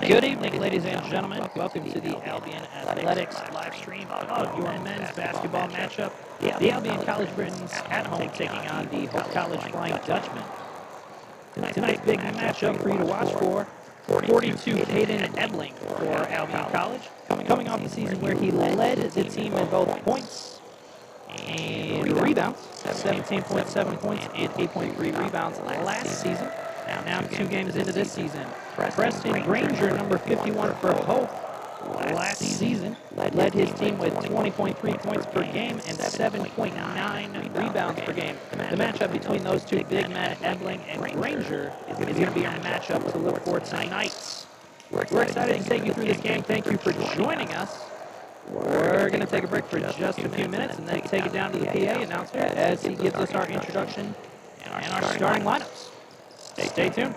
Good evening, ladies and gentlemen. Welcome to the Albion Athletics live stream of your men's basketball matchup. The Albion College Britons at home taking on the Hope College Flying Dutchmen. Tonight's big matchup for you to watch for. 42 Caden Ebling for Albion College, coming off the season where he led the team in both points and rebounds, 17.7 points and 8.3 rebounds last season. Now 2 games into this season. Preston Granger, number 51 for Hope, last season led his team with 20.3 points per game and 7.9 rebounds per game. The matchup between those two big men, Ebling and Granger, is going to be our matchup to look for tonight. We're excited to take you through this game. Thank you for joining us. We're going to take a break for just a few minutes and then take it down to the PA announcer as he gives us our introduction and our starting lineups. Stay tuned.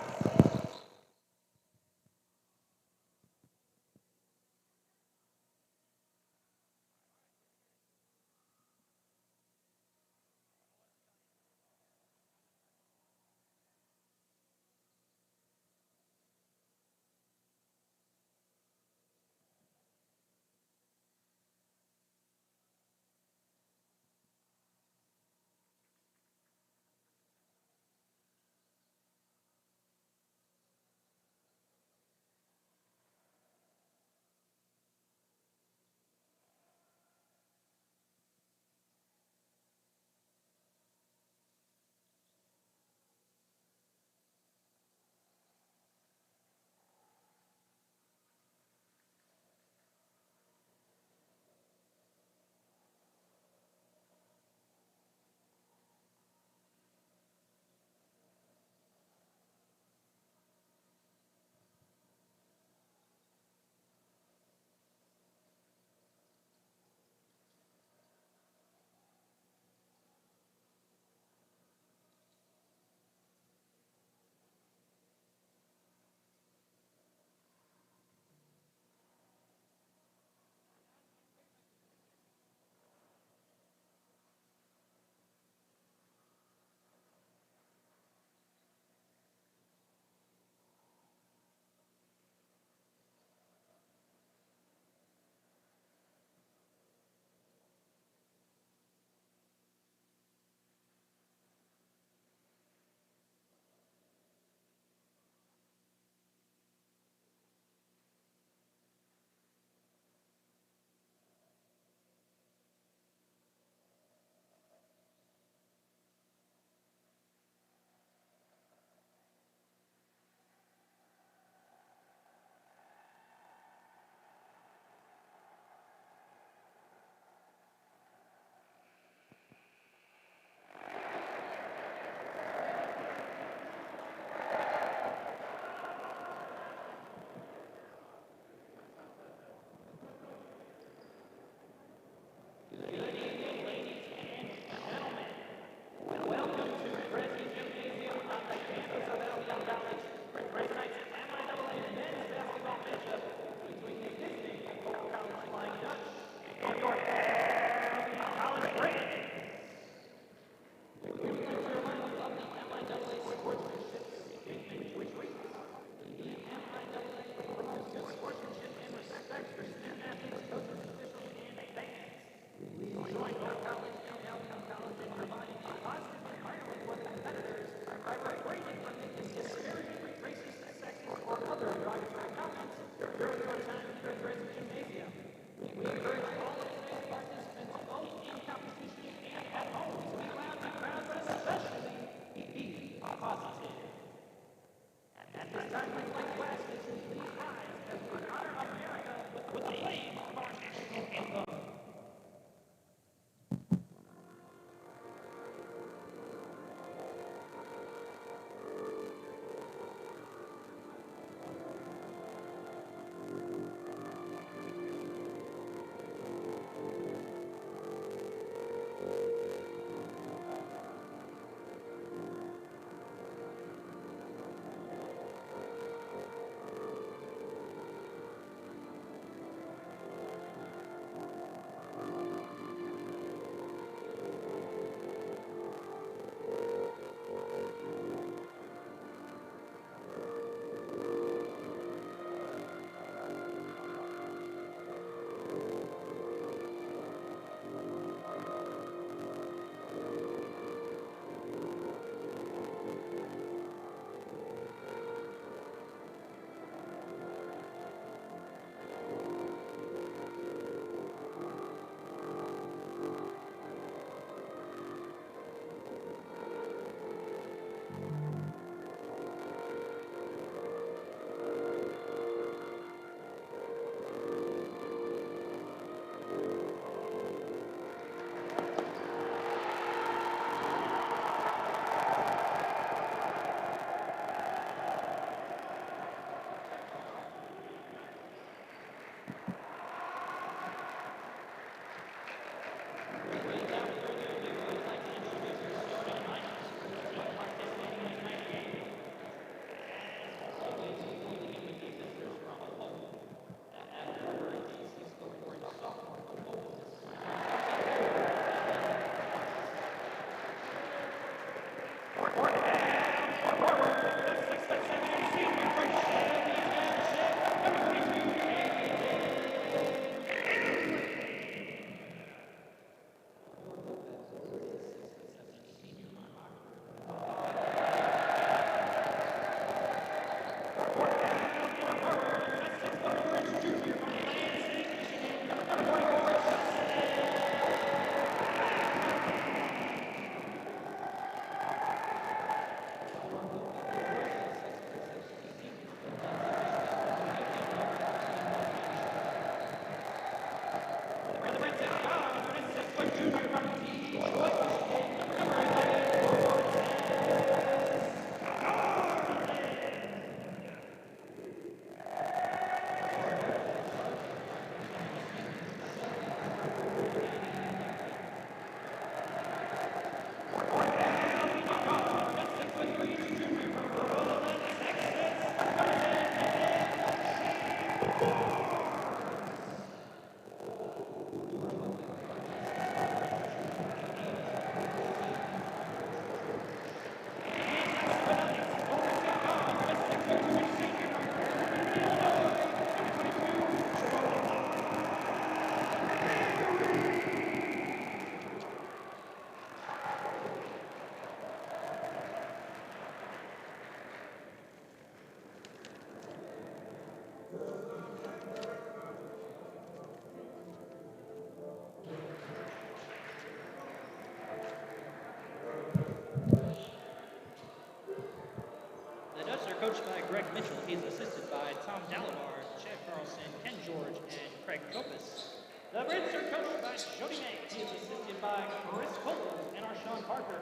Greg Mitchell. He's assisted by Tom Dalabar, Chad Carlson, Ken George, and Craig Kopis. The Brits are coached by Jody May. He is assisted by Chris Coles and Arshawn Parker.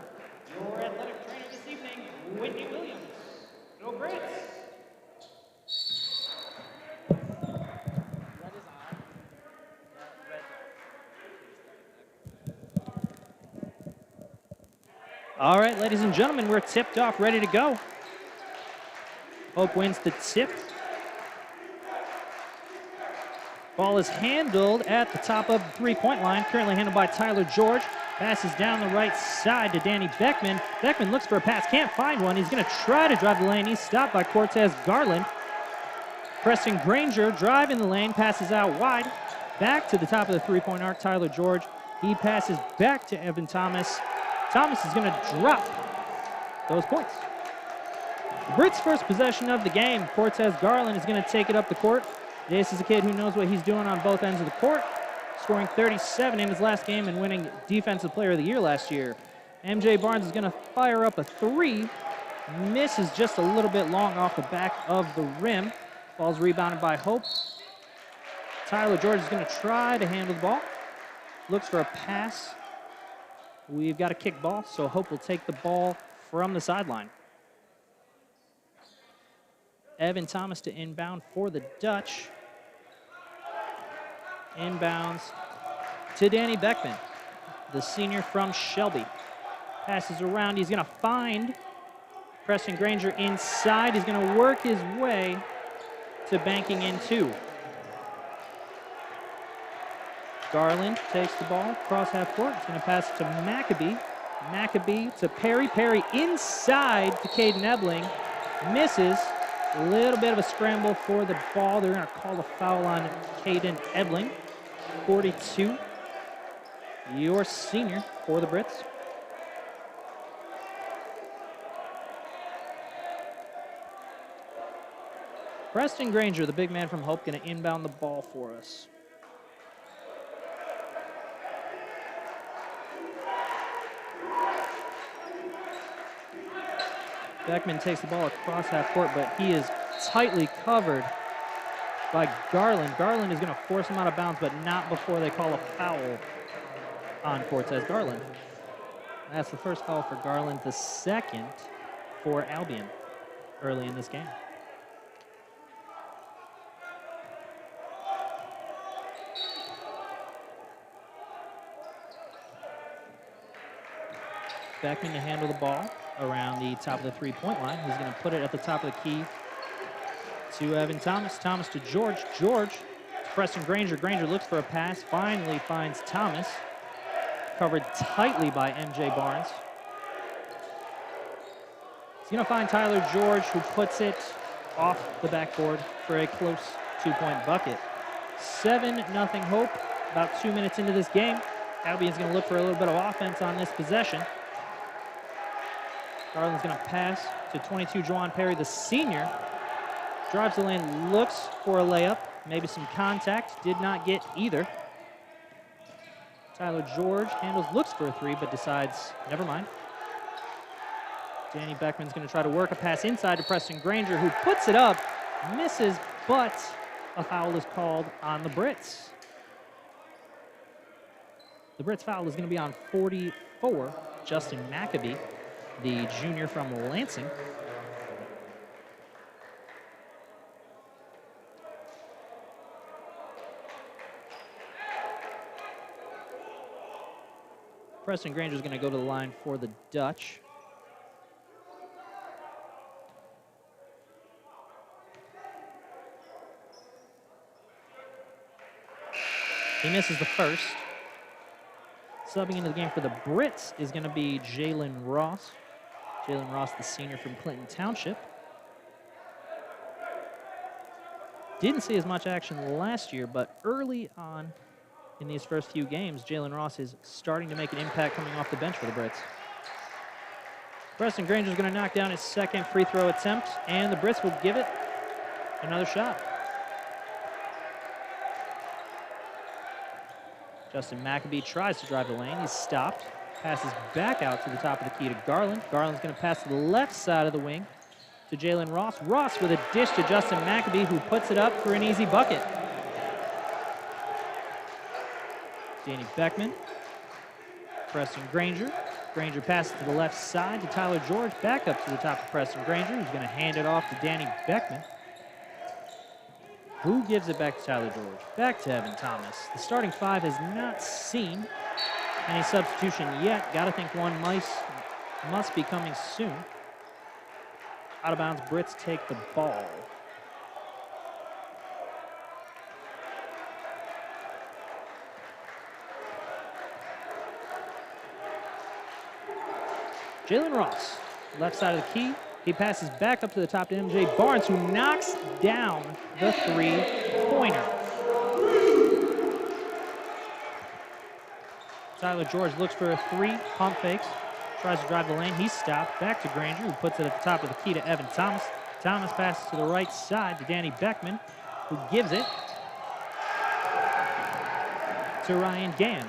Your athletic trainer this evening, Whitney Williams. Go Brits! All right, ladies and gentlemen, we're tipped off, ready to go. Hope wins the tip. Ball is handled at the top of the three-point line, currently handled by Tyler George. Passes down the right side to Danny Beckman. Beckman looks for a pass, can't find one. He's going to try to drive the lane. He's stopped by Cortez Garland. Preston Granger driving the lane, passes out wide. Back to the top of the three-point arc, Tyler George. He passes back to Evan Thomas. Thomas is going to drop those points. The Brits' first possession of the game. Cortez Garland is going to take it up the court. This is a kid who knows what he's doing on both ends of the court, scoring 37 in his last game and winning Defensive Player of the Year last year. MJ Barnes is going to fire up a three. Misses just a little bit long off the back of the rim. Ball's rebounded by Hope. Tyler George is going to try to handle the ball. Looks for a pass. We've got a kick ball, so Hope will take the ball from the sideline. Evan Thomas to inbound for the Dutch. Inbounds to Danny Beckman, the senior from Shelby. Passes around, he's gonna find Preston Granger inside. He's gonna work his way to banking in two. Garland takes the ball across half court. He's going to pass it to Maccabee. Maccabee to Perry. Perry inside to Caden Ebling. Misses. A little bit of a scramble for the ball. They're going to call a foul on Caden Ebling. 42. Your senior for the Brits. Preston Granger, the big man from Hope, going to inbound the ball for us. Beckman takes the ball across half court, but he is tightly covered by Garland. Garland is going to force him out of bounds, but not before they call a foul on Cortez Garland. That's the first foul for Garland, the second for Albion early in this game. Beckman to handle the ball around the top of the three-point line. He's going to put it at the top of the key to Evan Thomas. Thomas to George. George to Preston Granger. Granger looks for a pass. Finally finds Thomas. Covered tightly by MJ Barnes. He's going to find Tyler George, who puts it off the backboard for a close two-point bucket. 7-0 Hope. About 2 minutes into this game. Albion's going to look for a little bit of offense on this possession. Garland's going to pass to 22, Juwan Perry, the senior. Drives the lane, looks for a layup, maybe some contact, did not get either. Tyler George handles, looks for a three, but decides, never mind. Danny Beckman's going to try to work a pass inside to Preston Granger, who puts it up, misses, but a foul is called on the Brits. The Brits foul is going to be on 44, Justin Maccabee, the junior from Lansing. Preston Granger is going to go to the line for the Dutch. He misses the first. Subbing into the game for the Brits is going to be Jalen Ross. Jalen Ross, the senior from Clinton Township. Didn't see as much action last year, but early on in these first few games, Jalen Ross is starting to make an impact coming off the bench for the Brits. Preston Granger is going to knock down his second free throw attempt, and the Brits will give it another shot. Justin Maccabee tries to drive the lane. He's stopped. Passes back out to the top of the key to Garland. Garland's going to pass to the left side of the wing to Jalen Ross. Ross with a dish to Justin McAbee, who puts it up for an easy bucket. Danny Beckman. Preston Granger. Granger passes to the left side to Tyler George. Back up to the top of Preston Granger, who's going to hand it off to Danny Beckman. Who gives it back to Tyler George? Back to Evan Thomas. The starting five has not seen any substitution yet. Got to think one must be coming soon. Out of bounds, Brits take the ball. Jalen Ross, left side of the key. He passes back up to the top to MJ Barnes, who knocks down the three-pointer. Tyler George looks for a three, pump fakes, tries to drive the lane. He's stopped. Back to Granger, who puts it at the top of the key to Evan Thomas. Thomas passes to the right side to Danny Beckman, who gives it to Ryan Gann.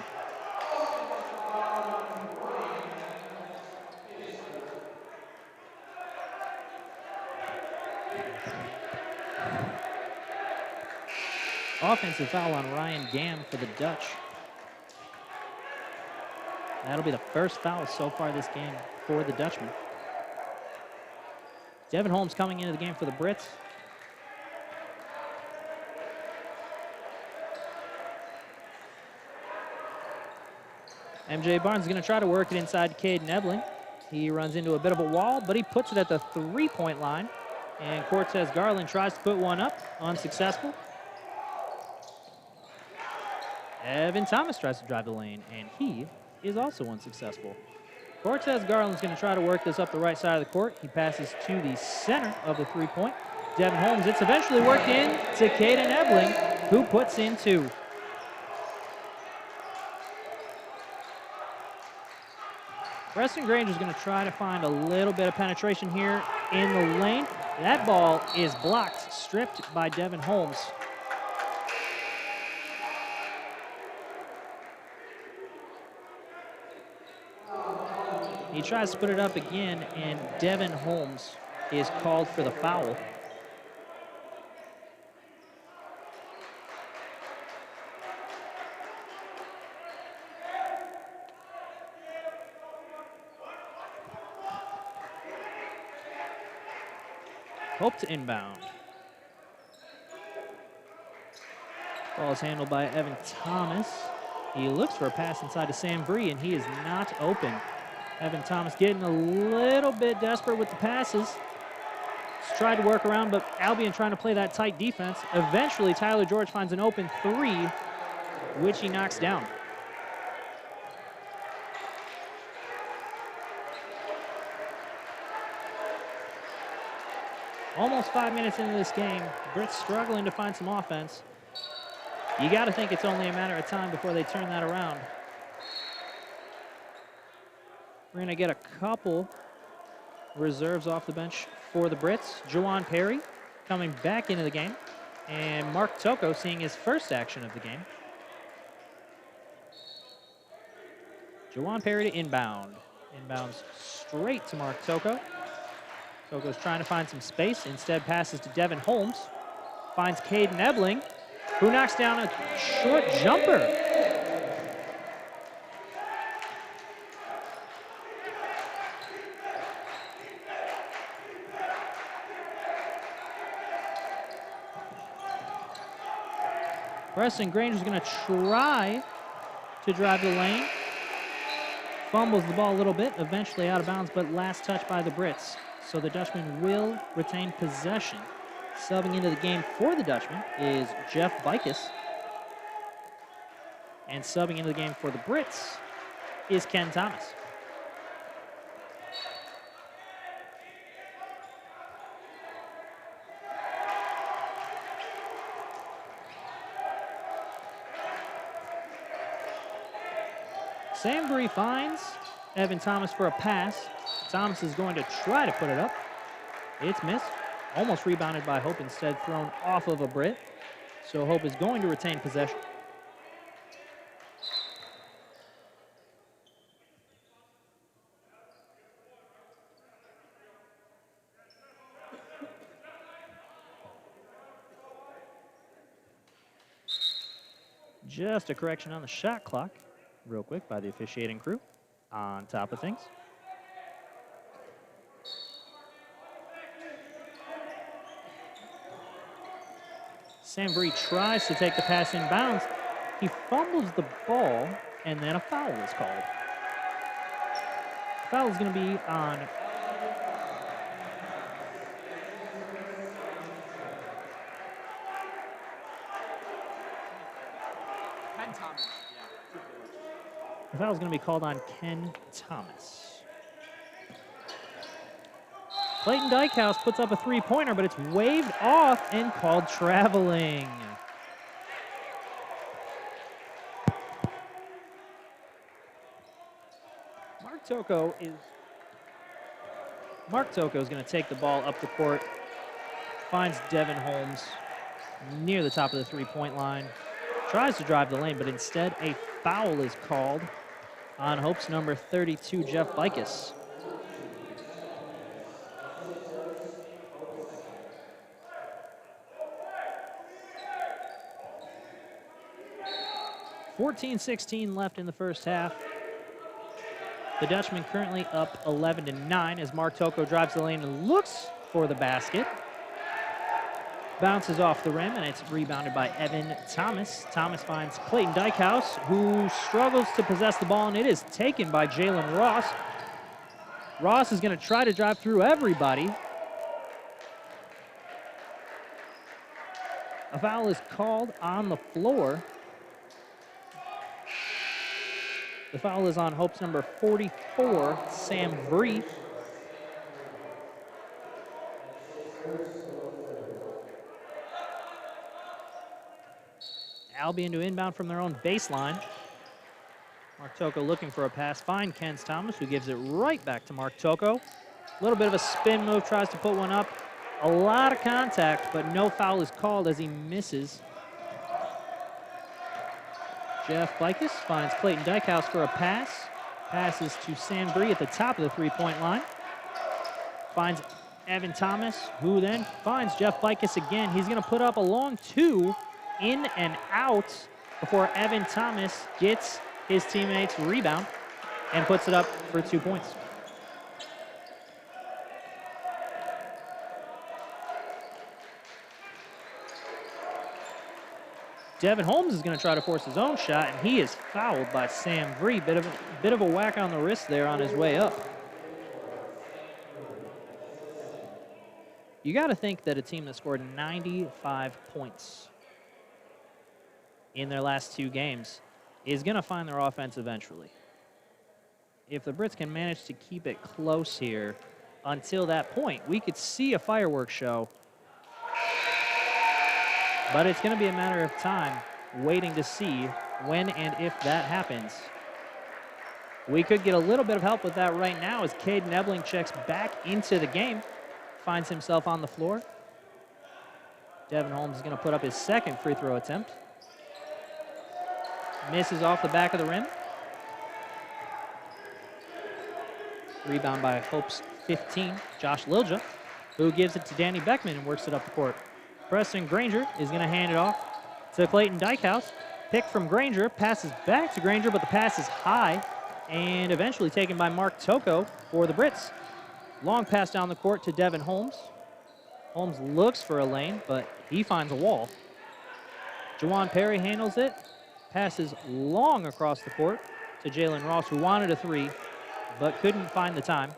Offensive foul on Ryan Gann for the Dutch. That'll be the first foul so far this game for the Dutchman. Devin Holmes coming into the game for the Brits. MJ Barnes is going to try to work it inside to Caden Ebling. He runs into a bit of a wall, but he puts it at the three-point line. And Cortez Garland tries to put one up, unsuccessful. Evan Thomas tries to drive the lane, and he is also unsuccessful. Cortez Garland's going to try to work this up the right side of the court. He passes to the center of the three-point. Devin Holmes, it's eventually worked in to Caden Ebling, who puts in two. Preston Granger's going to try to find a little bit of penetration here in the lane. That ball is blocked, stripped by Devin Holmes. He tries to put it up again, and Devin Holmes is called for the foul. Hope to inbound. Ball is handled by Evan Thomas. He looks for a pass inside to Sam Bree, and he is not open. Evan Thomas getting a little bit desperate with the passes. He's tried to work around, but Albion trying to play that tight defense. Eventually, Tyler George finds an open three, which he knocks down. Almost 5 minutes into this game, Brits struggling to find some offense. You got to think it's only a matter of time before they turn that around. We're going to get a couple reserves off the bench for the Brits. Juwan Perry coming back into the game, and Mark Toko seeing his first action of the game. Juwan Perry to inbound. Inbounds straight to Mark Toko. Toko's trying to find some space. Instead passes to Devin Holmes. Finds Caden Ebling, who knocks down a short jumper. Preston Granger's going to try to drive the lane. Fumbles the ball a little bit, eventually out of bounds, but last touch by the Brits. So the Dutchman will retain possession. Subbing into the game for the Dutchman is Jeff Bicus. And subbing into the game for the Brits is Ken Thomas. Sam Bree finds Evan Thomas for a pass. Thomas is going to try to put it up. It's missed. Almost rebounded by Hope, instead thrown off of a Brit. So Hope is going to retain possession. Just a correction on the shot clock, real quick, by the officiating crew. On top of things. Sambry tries to take the pass in bounds. He fumbles the ball, and then a foul is called. Foul is going to be on Ken Thomas. Yeah. the foul is going to be called on Ken Thomas. Clayton Dykehouse puts up a three-pointer, but it's waved off and called traveling. Mark Toko is going to take the ball up the court, finds Devin Holmes near the top of the three-point line, tries to drive the lane, but instead a foul is called on Hope's number 32, Jeff Bicus. .16 left in the first half. The Dutchman currently up 11-9 as Mark Toko drives the lane and looks for the basket. Bounces off the rim, and it's rebounded by Evan Thomas. Thomas finds Clayton Dykehouse, who struggles to possess the ball, and it is taken by Jalen Ross. Ross is going to try to drive through everybody. A foul is called on the floor. The foul is on Hope's number 44, Sam Vree. Albion to inbound from their own baseline. Mark Toko looking for a pass. Find Ken Thomas, who gives it right back to Mark Toko. A little bit of a spin move, tries to put one up. A lot of contact, but no foul is called as he misses. Jeff Bicus finds Clayton Dykehouse for a pass. Passes to Sandbree at the top of the three-point line. Finds Evan Thomas, who then finds Jeff Bicus again. He's going to put up a long two in and out before Evan Thomas gets his teammate's rebound and puts it up for 2 points. Devin Holmes is going to try to force his own shot, and he is fouled by Sam Vree. Bit of a whack on the wrist there on his way up. You got to think that a team that scored 95 points in their last two games is going to find their offense eventually. If the Brits can manage to keep it close here until that point, we could see a fireworks show. But it's going to be a matter of time waiting to see when and if that happens. We could get a little bit of help with that right now as Caden Ebling checks back into the game, finds himself on the floor. Devin Holmes is going to put up his second free throw attempt. Misses off the back of the rim. Rebound by Hope's 15, Josh Lilja, who gives it to Danny Beckman and works it up the court. Preston Granger is going to hand it off to Clayton Dykehouse. Pick from Granger, passes back to Granger, but the pass is high and eventually taken by Mark Toko for the Brits. Long pass down the court to Devin Holmes. Holmes looks for a lane, but he finds a wall. Jawan Perry handles it, passes long across the court to Jalen Ross, who wanted a three, but couldn't find the time.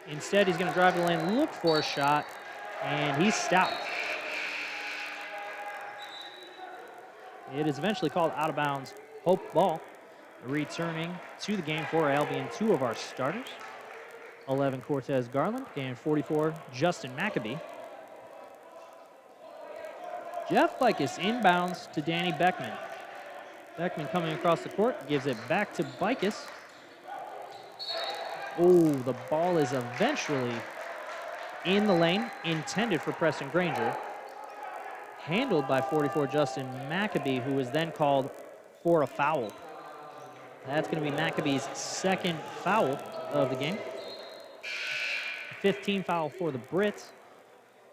Instead, he's going to drive the lane, look for a shot, and he's stopped. It is eventually called out of bounds. Hope ball. Returning to the game for Albion, two of our starters. 11, Cortez Garland, and 44, Justin McAbee. Jeff Bicus inbounds to Danny Beckman. Beckman coming across the court, gives it back to Bicus. Oh, the ball is eventually in the lane, intended for Preston Granger. Handled by 44, Justin McAbee, who was then called for a foul. That's going to be McAbee's second foul of the game. 15 foul for the Brits.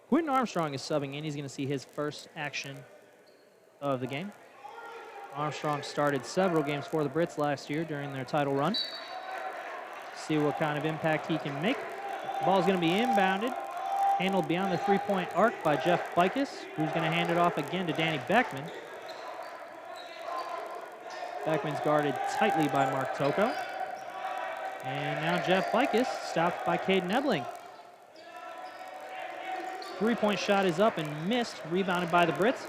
Quentin Armstrong is subbing in. He's going to see his first action of the game. Armstrong started several games for the Brits last year during their title run. See what kind of impact he can make. Ball's going to be inbounded, handled beyond the three-point arc by Jeff Bicus, who's going to hand it off again to Danny Beckman. Beckman's guarded tightly by Mark Toko. And now Jeff Bicus stopped by Caden Ebling. Three-point shot is up and missed, rebounded by the Brits.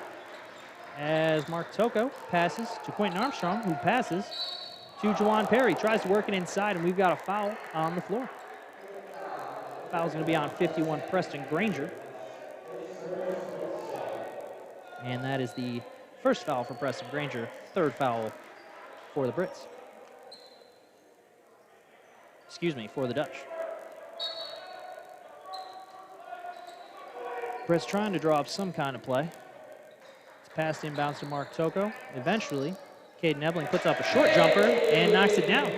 As Mark Toko passes to Quentin Armstrong, who passes to Juwan Perry. Tries to work it inside, and we've got a foul on the floor. Foul's going to be on 51, Preston Granger. And that is the first foul for Preston Granger, third foul for the Brits. Excuse me, for the Dutch. Brits trying to draw up some kind of play. It's passed inbounds to Mark Toko. Eventually, Caden Ebling puts up a short jumper and knocks it down.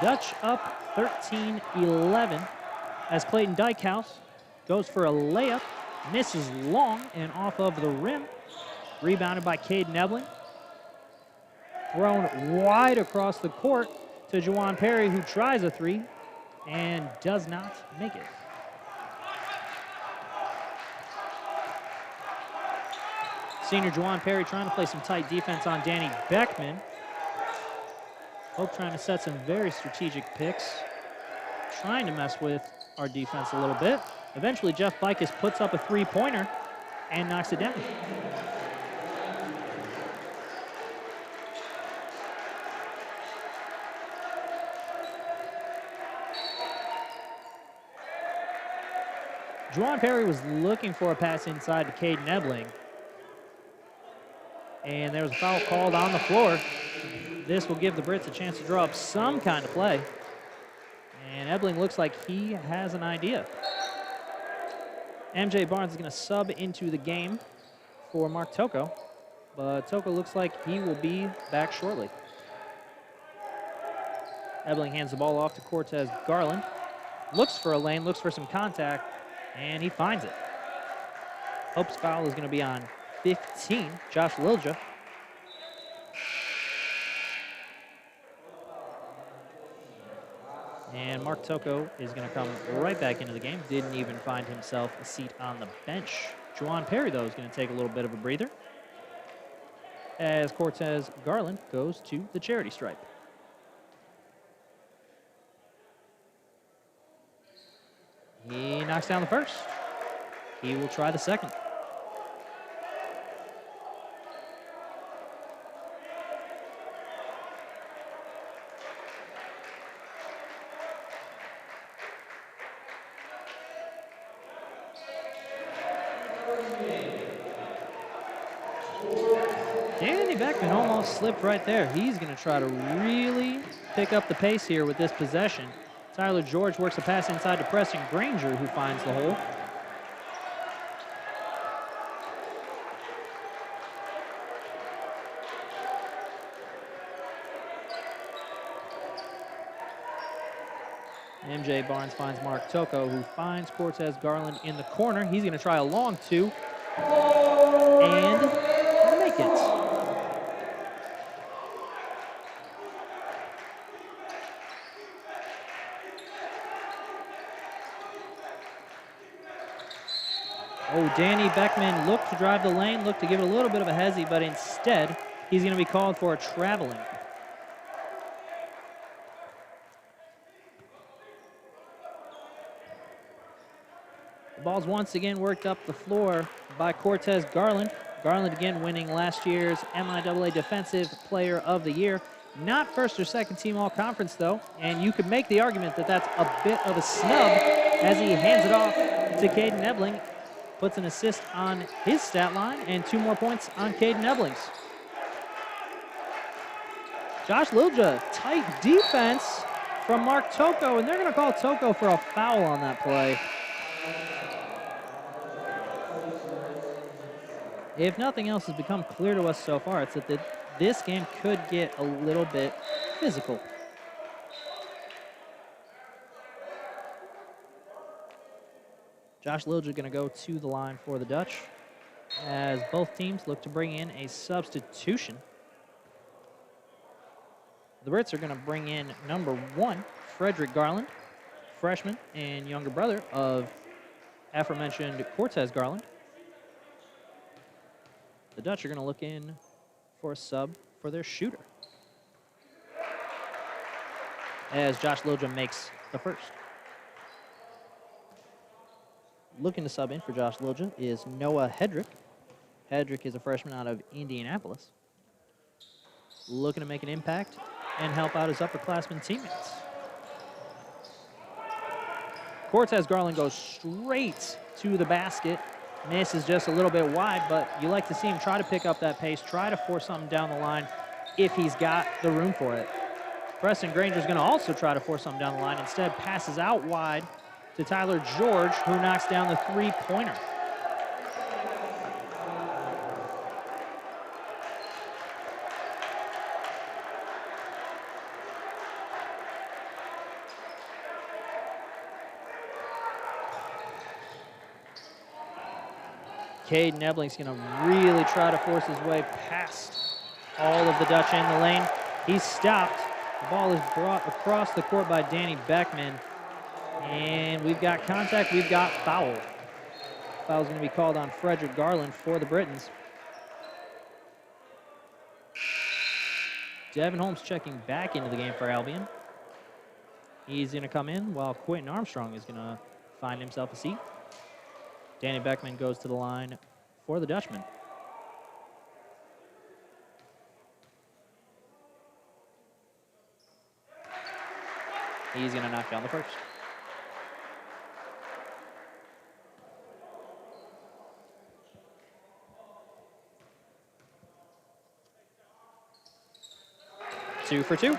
Dutch up 13-11 as Clayton Dykehouse goes for a layup, misses long and off of the rim. Rebounded by Caden Ebling. Thrown wide across the court to Juwan Perry, who tries a three and does not make it. Senior Juwan Perry trying to play some tight defense on Danny Beckman. Hope trying to set some very strategic picks, trying to mess with our defense a little bit. Eventually, Jeff Bicus puts up a three-pointer and knocks it down. Juwan Perry was looking for a pass inside to Caden Ebling. And there was a foul called on the floor. This will give the Brits a chance to draw up some kind of play. And Ebling looks like he has an idea. MJ Barnes is going to sub into the game for Mark Toko. But Toko looks like he will be back shortly. Ebling hands the ball off to Cortez Garland. Looks for a lane, looks for some contact, and he finds it. Hope's foul is going to be on 15, Josh Lilja. And Mark Toko is going to come right back into the game. Didn't even find himself a seat on the bench. Juwan Perry, though, is going to take a little bit of a breather as Cortez Garland goes to the charity stripe. He knocks down the first. He will try the second. Danny Beckman almost slipped right there. He's going to try to really pick up the pace here with this possession. Tyler George works a pass inside to Preston Granger, who finds the hole. MJ Barnes finds Mark Toko, who finds Cortez Garland in the corner. He's going to try a long two and make it. Oh, Danny Beckman looked to drive the lane, looked to give it a little bit of a hezzy, but instead, he's going to be called for a traveling. The ball's once again worked up the floor by Cortez Garland. Garland again winning last year's MIAA Defensive Player of the Year. Not first or second team all-conference, though, and you could make the argument that that's a bit of a snub as he hands it off to Caden Ebling. Puts an assist on his stat line and 2 more points on Caden Ebling's. Josh Lilja, tight defense from Mark Toko, and they're going to call Toko for a foul on that play. If nothing else has become clear to us so far, it's that this game could get a little bit physical. Josh Lilja going to go to the line for the Dutch. as both teams look to bring in a substitution. The Brits are going to bring in number 1, Frederick Garland, freshman and younger brother of aforementioned Cortez Garland. The Dutch are going to look in for a sub for their shooter, as Josh Lilja makes the first. Looking to sub in for Josh Lilja is Noah Hedrick. Hedrick is a freshman out of Indianapolis, looking to make an impact and help out his upperclassmen teammates. Cortez Garland goes straight to the basket. Misses just a little bit wide, but you like to see him try to pick up that pace, try to force something down the line if he's got the room for it. Preston Granger's going to also try to force something down the line. Instead, passes out wide to Tyler George, who knocks down the three-pointer. Cade Nebling's going to really try to force his way past all of the Dutch in the lane. He's stopped. The ball is brought across the court by Danny Beckman. And we've got contact, we've got foul. Foul's going to be called on Frederick Garland for the Britons. Devin Holmes checking back into the game for Albion. He's going to come in while Quentin Armstrong is going to find himself a seat. Danny Beckman goes to the line for the Dutchman. He's going to knock down the first. Two for two.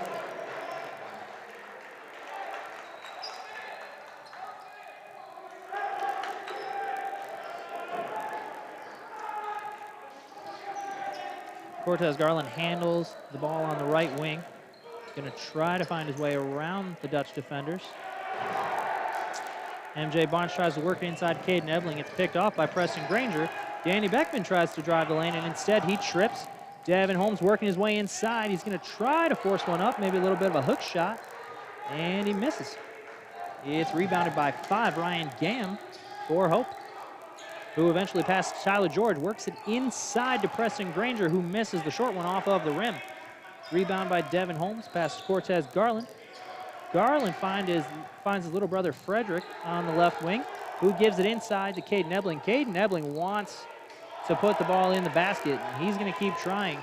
Cortez Garland handles the ball on the right wing. Going to try to find his way around the Dutch defenders. MJ Barnes tries to work inside Caden Ebling. It's picked off by Preston Granger. Danny Beckman tries to drive the lane, and instead he trips. Devin Holmes working his way inside. He's going to try to force one up, maybe a little bit of a hook shot, and he misses. It's rebounded by 5, Ryan Gam for Hope, who eventually passes Tyler George, works it inside to Preston Granger, who misses the short one off of the rim. Rebound by Devin Holmes, passes Cortez Garland. Garland finds his little brother Frederick on the left wing, who gives it inside to Caden Ebling. Caden Ebling wants to put the ball in the basket, and he's going to keep trying.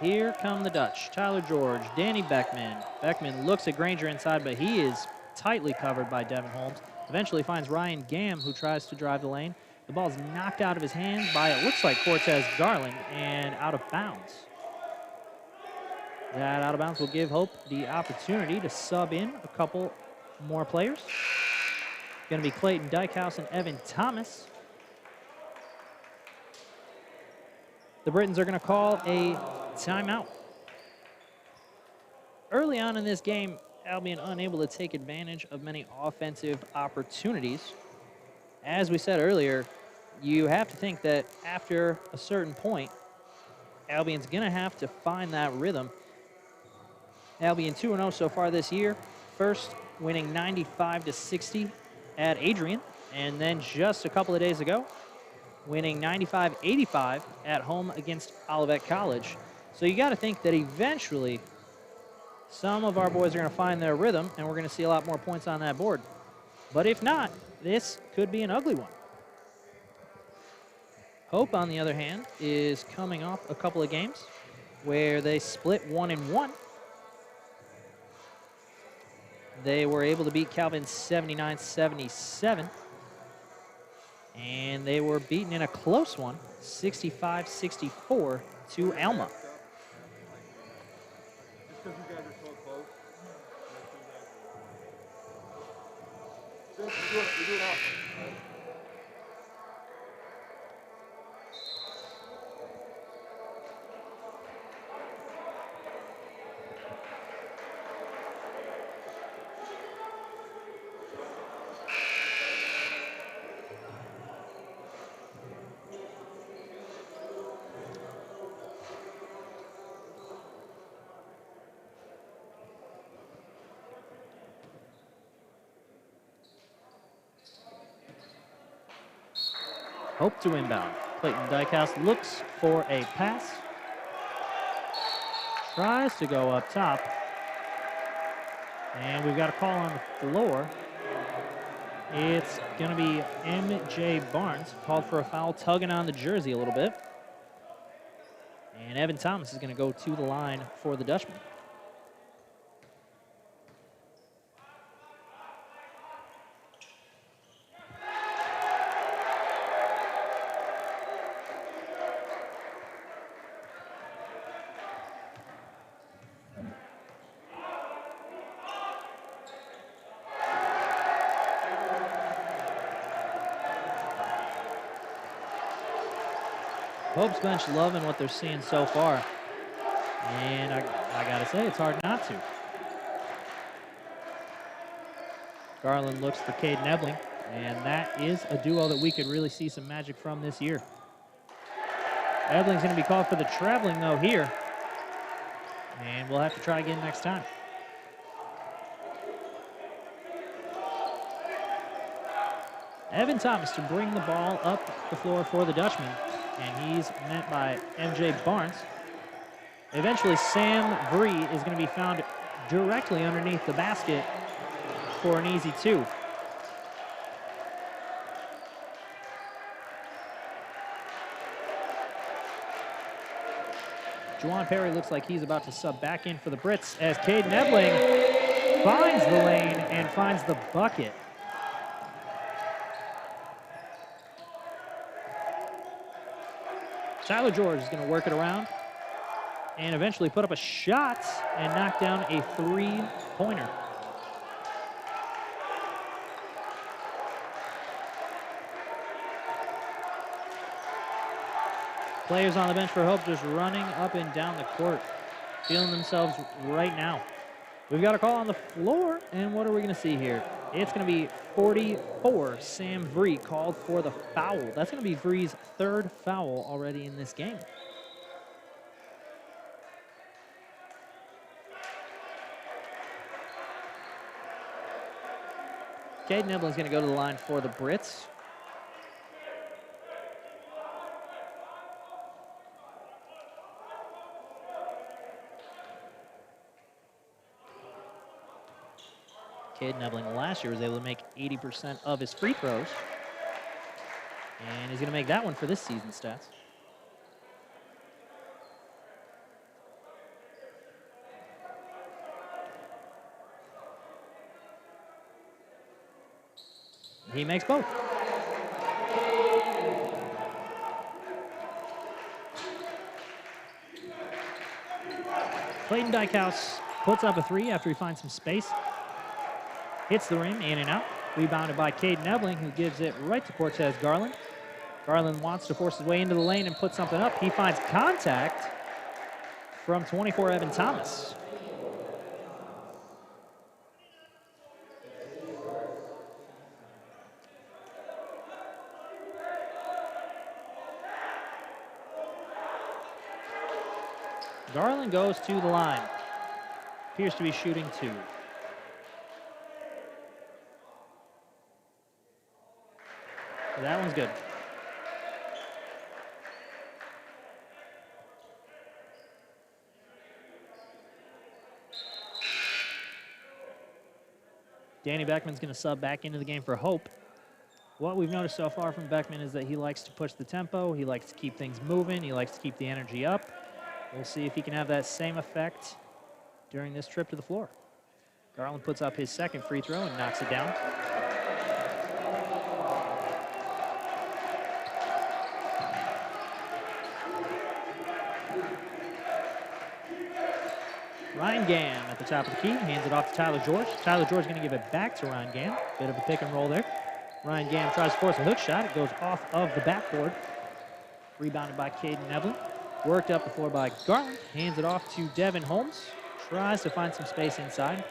Here come the Dutch. Tyler George, Danny Beckman. Beckman looks at Granger inside, but he is tightly covered by Devin Holmes. Eventually finds Ryan Gam, who tries to drive the lane. The ball is knocked out of his hands by, it looks like, Cortez Garland, and out of bounds. That out of bounds will give Hope the opportunity to sub in a couple more players. Going to be Clayton Dykehouse and Evan Thomas. The Britons are going to call a timeout. Early on in this game, Albion unable to take advantage of many offensive opportunities. As we said earlier, you have to think that after a certain point, Albion's going to have to find that rhythm. Albion 2-0 so far this year. First, winning 95-60 at Adrian, and then just a couple of days ago, winning 95-85 at home against Olivet College. So you got to think that eventually some of our boys are going to find their rhythm, and we're going to see a lot more points on that board. But if not, this could be an ugly one. Hope, on the other hand, is coming off a couple of games where they split 1-1. They were able to beat Calvin 79-77. And they were beaten in a close one, 65-64 to Alma. Just because you guys are so close. We do it all. Hope to inbound. Clayton Dykehouse looks for a pass. Tries to go up top. And we've got a call on the floor. It's going to be M.J. Barnes, called for a foul, tugging on the jersey a little bit. And Evan Thomas is going to go to the line for the Dutchman. Hope's bench loving what they're seeing so far. And I got to say, it's hard not to. Garland looks for Cade Nebling, and that is a duo that we could really see some magic from this year. Nebling's going to be called for the traveling, though, here. And we'll have to try again next time. Evan Thomas to bring the ball up the floor for the Dutchman, and he's met by M.J. Barnes. Eventually, Sam Bree is going to be found directly underneath the basket for an easy two. Juwan Perry looks like he's about to sub back in for the Brits as Cade Nebling finds the lane and finds the bucket. Tyler George is going to work it around and eventually put up a shot and knock down a three-pointer. Players on the bench for Hope just running up and down the court, feeling themselves right now. We've got a call on the floor, and what are we going to see here? It's going to be 44, Sam Vree called for the foul. That's going to be Vree's third foul already in this game. Cade Nebling's going to go to the line for the Brits. Cade Nebling last year was able to make 80% of his free throws. And he's going to make that one for this season's stats. He makes both. Clayton Dykehouse puts up a three after he finds some space. Hits the rim, in and out. Rebounded by Cade Nebling, who gives it right to Cortez Garland. Garland wants to force his way into the lane and put something up. He finds contact from 24, Evan Thomas. Garland goes to the line. Appears to be shooting two. That one's good. Danny Beckman's going to sub back into the game for Hope. What we've noticed so far from Beckman is that he likes to push the tempo. He likes to keep things moving. He likes to keep the energy up. We'll see if he can have that same effect during this trip to the floor. Garland puts up his second free throw and knocks it down. Ryan Gam at the top of the key, hands it off to Tyler George. Tyler George going to give it back to Ryan Gam. Bit of a pick and roll there. Ryan Gam tries to force a hook shot. It goes off of the backboard. Rebounded by Caden Nevlin. Worked up the floor by Garland. Hands it off to Devin Holmes. Tries to find some space inside.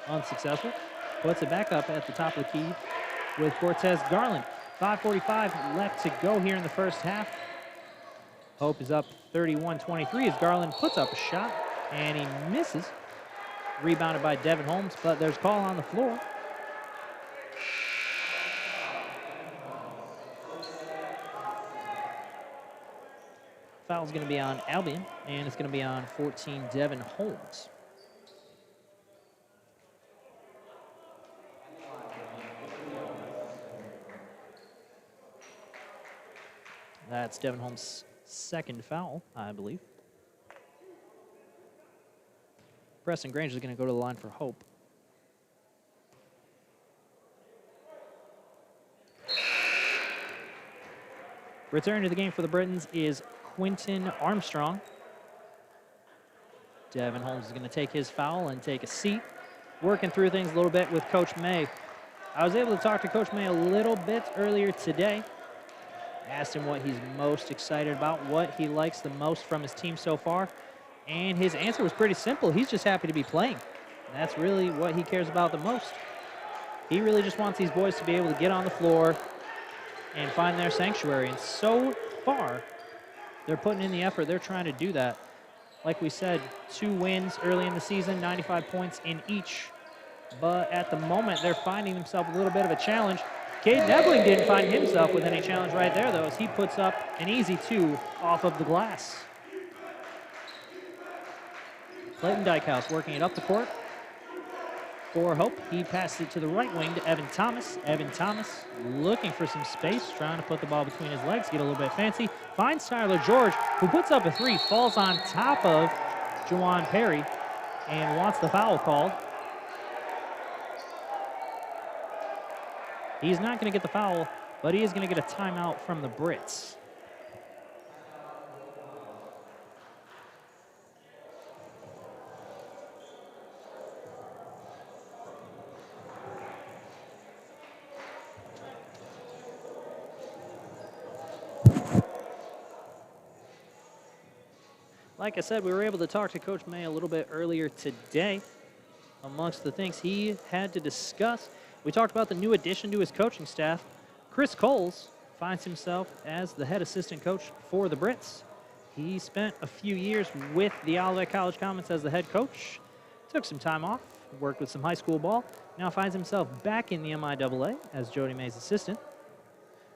Unsuccessful. Puts it back up at the top of the key with Cortez Garland. 5:45 left to go here in the first half. Hope is up 31-23 as Garland puts up a shot and he misses. Rebounded by Devin Holmes, but there's a call on the floor. Foul's going to be on Albion, and it's going to be on 14, Devin Holmes. That's Devin Holmes' second foul, I believe. Preston Granger is going to go to the line for Hope. Return to the game for the Britons is Quinton Armstrong. Devin Holmes is going to take his foul and take a seat. Working through things a little bit with Coach May. I was able to talk to Coach May a little bit earlier today. Asked him what he's most excited about, what he likes the most from his team so far. And his answer was pretty simple. He's just happy to be playing. That's really what he cares about the most. He really just wants these boys to be able to get on the floor and find their sanctuary. And so far, they're putting in the effort. They're trying to do that. Like we said, 2 wins early in the season, 95 points in each. But at the moment, they're finding themselves a little bit of a challenge. Cade Nebling didn't find himself with any challenge right there, though, as he puts up an easy 2 off of the glass. Clayton Dykehouse working it up the court for Hope. He passes it to the right wing to Evan Thomas. Evan Thomas looking for some space, trying to put the ball between his legs, get a little bit fancy. Finds Tyler George, who puts up a 3, falls on top of Juwan Perry, and wants the foul called. He's not going to get the foul, but he is going to get a timeout from the Brits. Like I said, we were able to talk to Coach May a little bit earlier today. Amongst the things he had to discuss, we talked about the new addition to his coaching staff. Chris Coles finds himself as the head assistant coach for the Brits. He spent a few years with the Olivet College Comets as the head coach, took some time off, worked with some high school ball, now finds himself back in the MIAA as Jody May's assistant.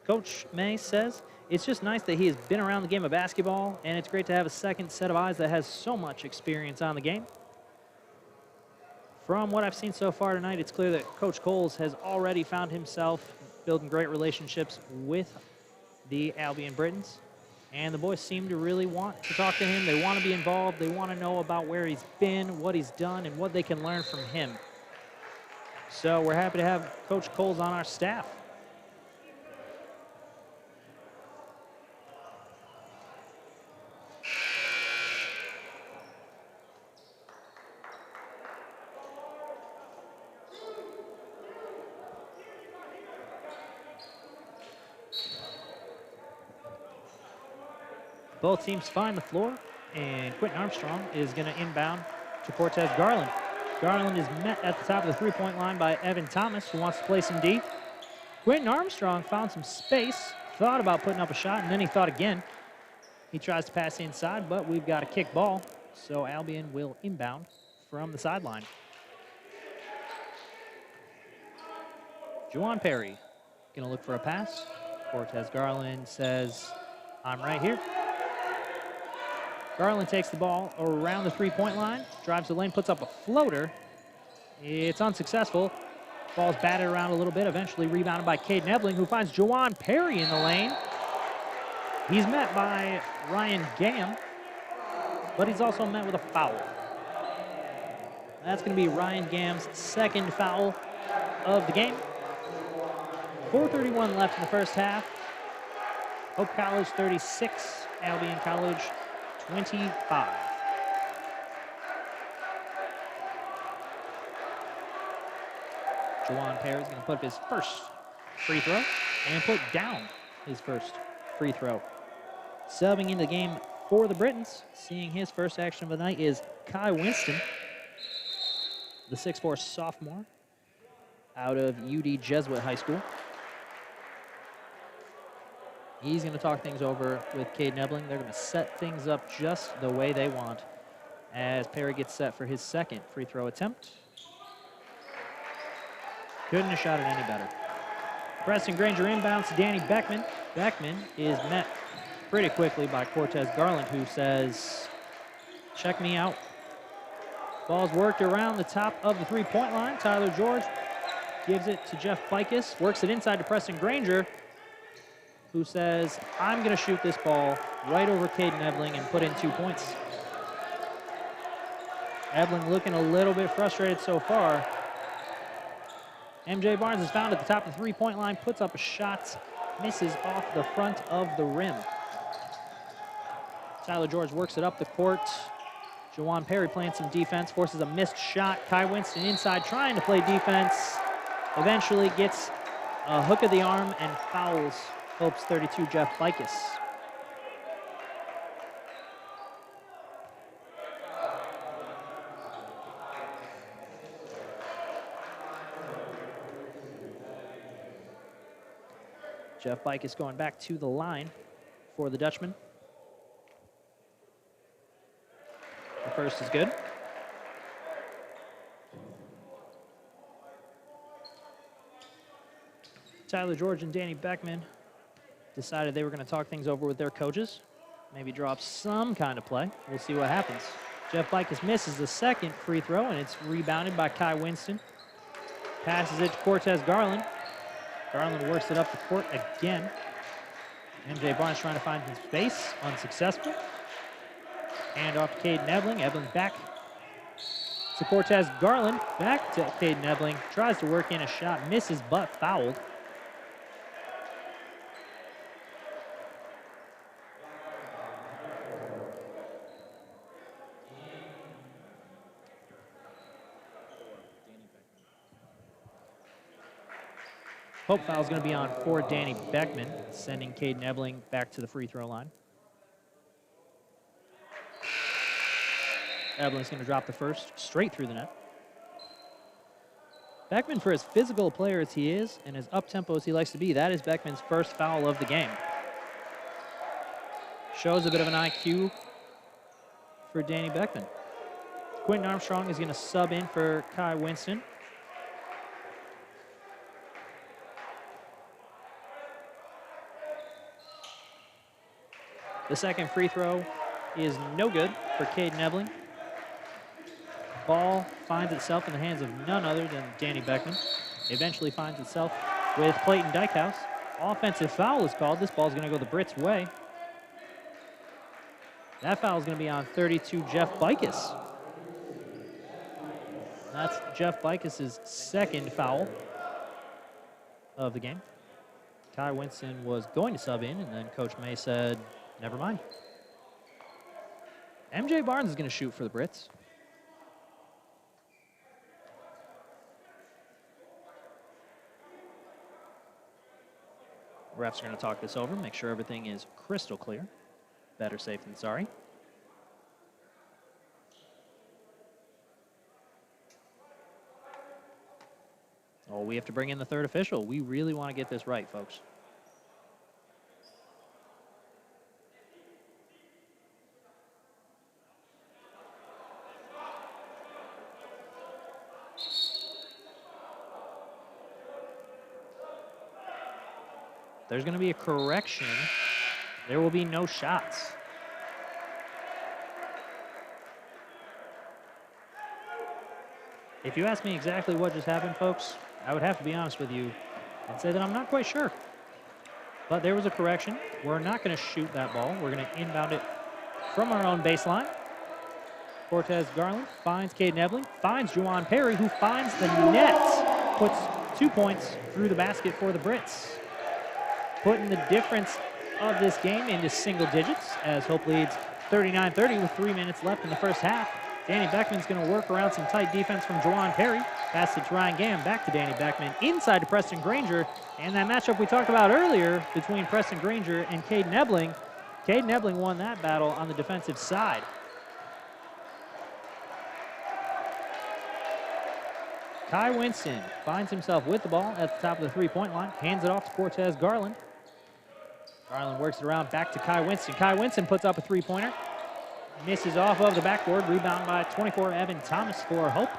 Coach May says it's just nice that he has been around the game of basketball, and it's great to have a second set of eyes that has so much experience on the game. From what I've seen so far tonight, it's clear that Coach Coles has already found himself building great relationships with the Albion Britons, and the boys seem to really want to talk to him. They want to be involved. They want to know about where he's been, what he's done, and what they can learn from him. So we're happy to have Coach Coles on our staff. Both teams find the floor, and Quentin Armstrong is going to inbound to Cortez Garland. Garland is met at the top of the three-point line by Evan Thomas, who wants to play some D. Quentin Armstrong found some space, thought about putting up a shot, and then he thought again. He tries to pass inside, but we've got a kick ball, so Albion will inbound from the sideline. Juwan Perry going to look for a pass. Cortez Garland says, I'm right here. Garland takes the ball around the three-point line, drives the lane, puts up a floater. It's unsuccessful. Ball's batted around a little bit, eventually rebounded by Cade Nebling, who finds Juwan Perry in the lane. He's met by Ryan Gam, but he's also met with a foul. That's going to be Ryan Gam's second foul of the game. 4:31 left in the first half. Hope College 36, Albion College 25. Juwan Perry is going to put up his first free throw and put down his first free throw. Subbing into the game for the Britons, seeing his first action of the night, is Kai Winston, the 6'4" sophomore out of UD Jesuit High School. He's going to talk things over with Cade Nebling. They're going to set things up just the way they want as Perry gets set for his second free throw attempt. Couldn't have shot it any better. Preston Granger inbounds to Danny Beckman. Beckman is met pretty quickly by Cortez Garland, who says, check me out. Ball's worked around the top of the three-point line. Tyler George gives it to Jeff Bikes, works it inside to Preston Granger, who says, I'm going to shoot this ball right over Caden Ebling and put in 2 points. Ebling looking a little bit frustrated so far. MJ Barnes is found at the top of the three-point line, puts up a shot, misses off the front of the rim. Tyler George works it up the court. Jawan Perry playing some defense, forces a missed shot. Kai Winston inside trying to play defense. Eventually gets a hook of the arm and fouls Hope's 32, Jeff Bikes. Jeff Bikes going back to the line for the Dutchman. The first is good. Tyler George and Danny Beckman decided they were going to talk things over with their coaches. Maybe drop some kind of play. We'll see what happens. Jeff Bikes misses the second free throw, and it's rebounded by Kai Winston. Passes it to Cortez Garland. Garland works it up the court again. MJ Barnes trying to find his space, unsuccessful. Hand off to Caden Ebling. Ebling back to Cortez Garland. Back to Caden Ebling. Tries to work in a shot, misses but fouled. Hope foul is going to be on for Danny Beckman, sending Caden Ebling back to the free throw line. Ebling's going to drop the first straight through the net. Beckman, for as physical a player as he is and as up-tempo as he likes to be, that is Beckman's first foul of the game. Shows a bit of an IQ for Danny Beckman. Quentin Armstrong is going to sub in for Kai Winston. The second free throw is no good for Caden Ebling. Ball finds itself in the hands of none other than Danny Beckman. Eventually finds itself with Clayton Dykehouse. Offensive foul is called. This ball is going to go the Brits' way. That foul is going to be on 32, Jeff Bikes. That's Jeff Bikes' second foul of the game. Kai Winston was going to sub in, and then Coach May said, never mind. MJ Barnes is going to shoot for the Brits. Refs are going to talk this over, make sure everything is crystal clear. Better safe than sorry. Oh, we have to bring in the third official. We really want to get this right, folks. There's going to be a correction. There will be no shots. If you ask me exactly what just happened, folks, I would have to be honest with you and say that I'm not quite sure. But there was a correction. We're not going to shoot that ball. We're going to inbound it from our own baseline. Cortez Garland finds Caden Ebling, finds Juwan Perry, who finds the net, puts 2 points through the basket for the Brits. Putting the difference of this game into single digits as Hope leads 39-30 with 3 minutes left in the first half. Danny Beckman's going to work around some tight defense from Juwan Perry. Pass it to Ryan Gam, back to Danny Beckman, inside to Preston Granger. And that matchup we talked about earlier between Preston Granger and Caden Ebling. Caden Ebling won that battle on the defensive side. Kai Winston finds himself with the ball at the top of the three-point line, hands it off to Cortez Garland. Garland works it around back to Kai Winston. Kai Winston puts up a three-pointer. Misses off of the backboard. Rebound by 24, Evan Thomas for Hope.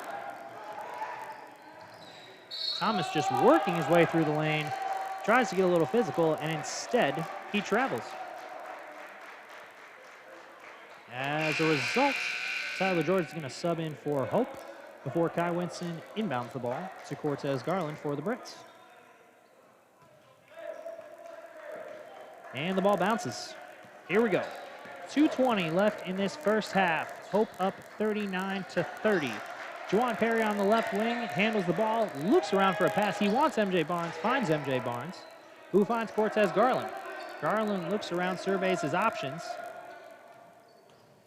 Thomas just working his way through the lane. Tries to get a little physical, and instead, he travels. As a result, Tyler George is going to sub in for Hope before Kai Winston inbounds the ball to Cortez Garland for the Brits. And the ball bounces. Here we go. 2:20 left in this first half. Hope up 39-30. Juwan Perry on the left wing handles the ball, looks around for a pass. He wants MJ Barnes, finds MJ Barnes, who finds Cortez Garland. Garland looks around, surveys his options.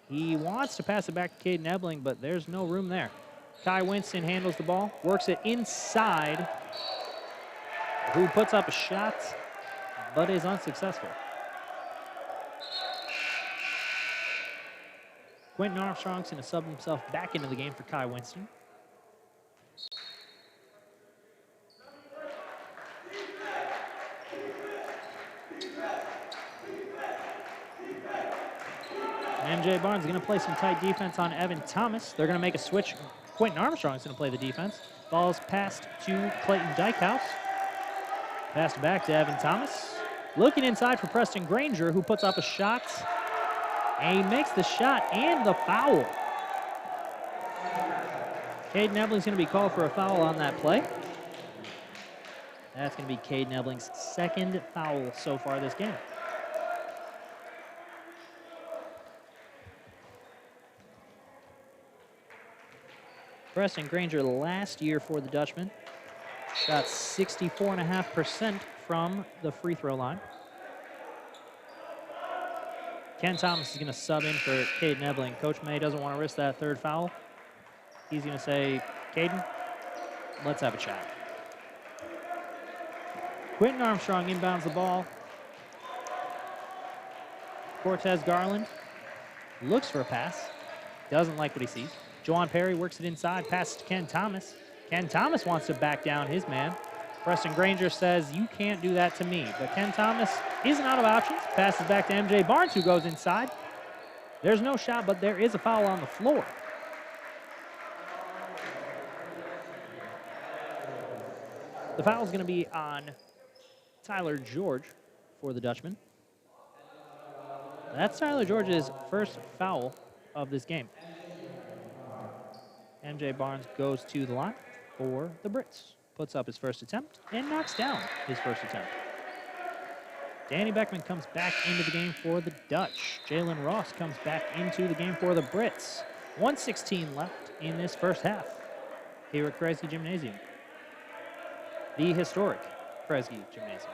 He wants to pass it back to Caden Ebling, but there's no room there. Kai Winston handles the ball, works it inside, who puts up a shot, but is unsuccessful. Quentin Armstrong's going to sub himself back into the game for Kai Winston. MJ Barnes is going to play some tight defense on Evan Thomas. They're going to make a switch. Quentin Armstrong's going to play the defense. Ball's passed to Clayton Dykehouse. Passed back to Evan Thomas. Looking inside for Preston Granger, who puts up a shot. And he makes the shot and the foul. Caden Ebling's going to be called for a foul on that play. That's going to be Caden Ebling's second foul so far this game. Preston Granger last year for the Dutchman shot 64.5% from the free throw line. Ken Thomas is going to sub in for Caden Ebling. Coach May doesn't want to risk that third foul. He's going to say, Caden, let's have a chat. Quentin Armstrong inbounds the ball. Cortez Garland looks for a pass. Doesn't like what he sees. Juwan Perry works it inside, passes to Ken Thomas. Ken Thomas wants to back down his man. Preston Granger says, you can't do that to me. But Ken Thomas isn't out of options. Passes back to MJ Barnes, who goes inside. There's no shot, but there is a foul on the floor. The foul is going to be on Tyler George for the Dutchman. That's Tyler George's first foul of this game. MJ Barnes goes to the line for the Brits. Puts up his first attempt and knocks down his first attempt. Danny Beckman comes back into the game for the Dutch. Jalen Ross comes back into the game for the Brits. 1:16 left in this first half here at Kresge Gymnasium. The historic Kresge Gymnasium.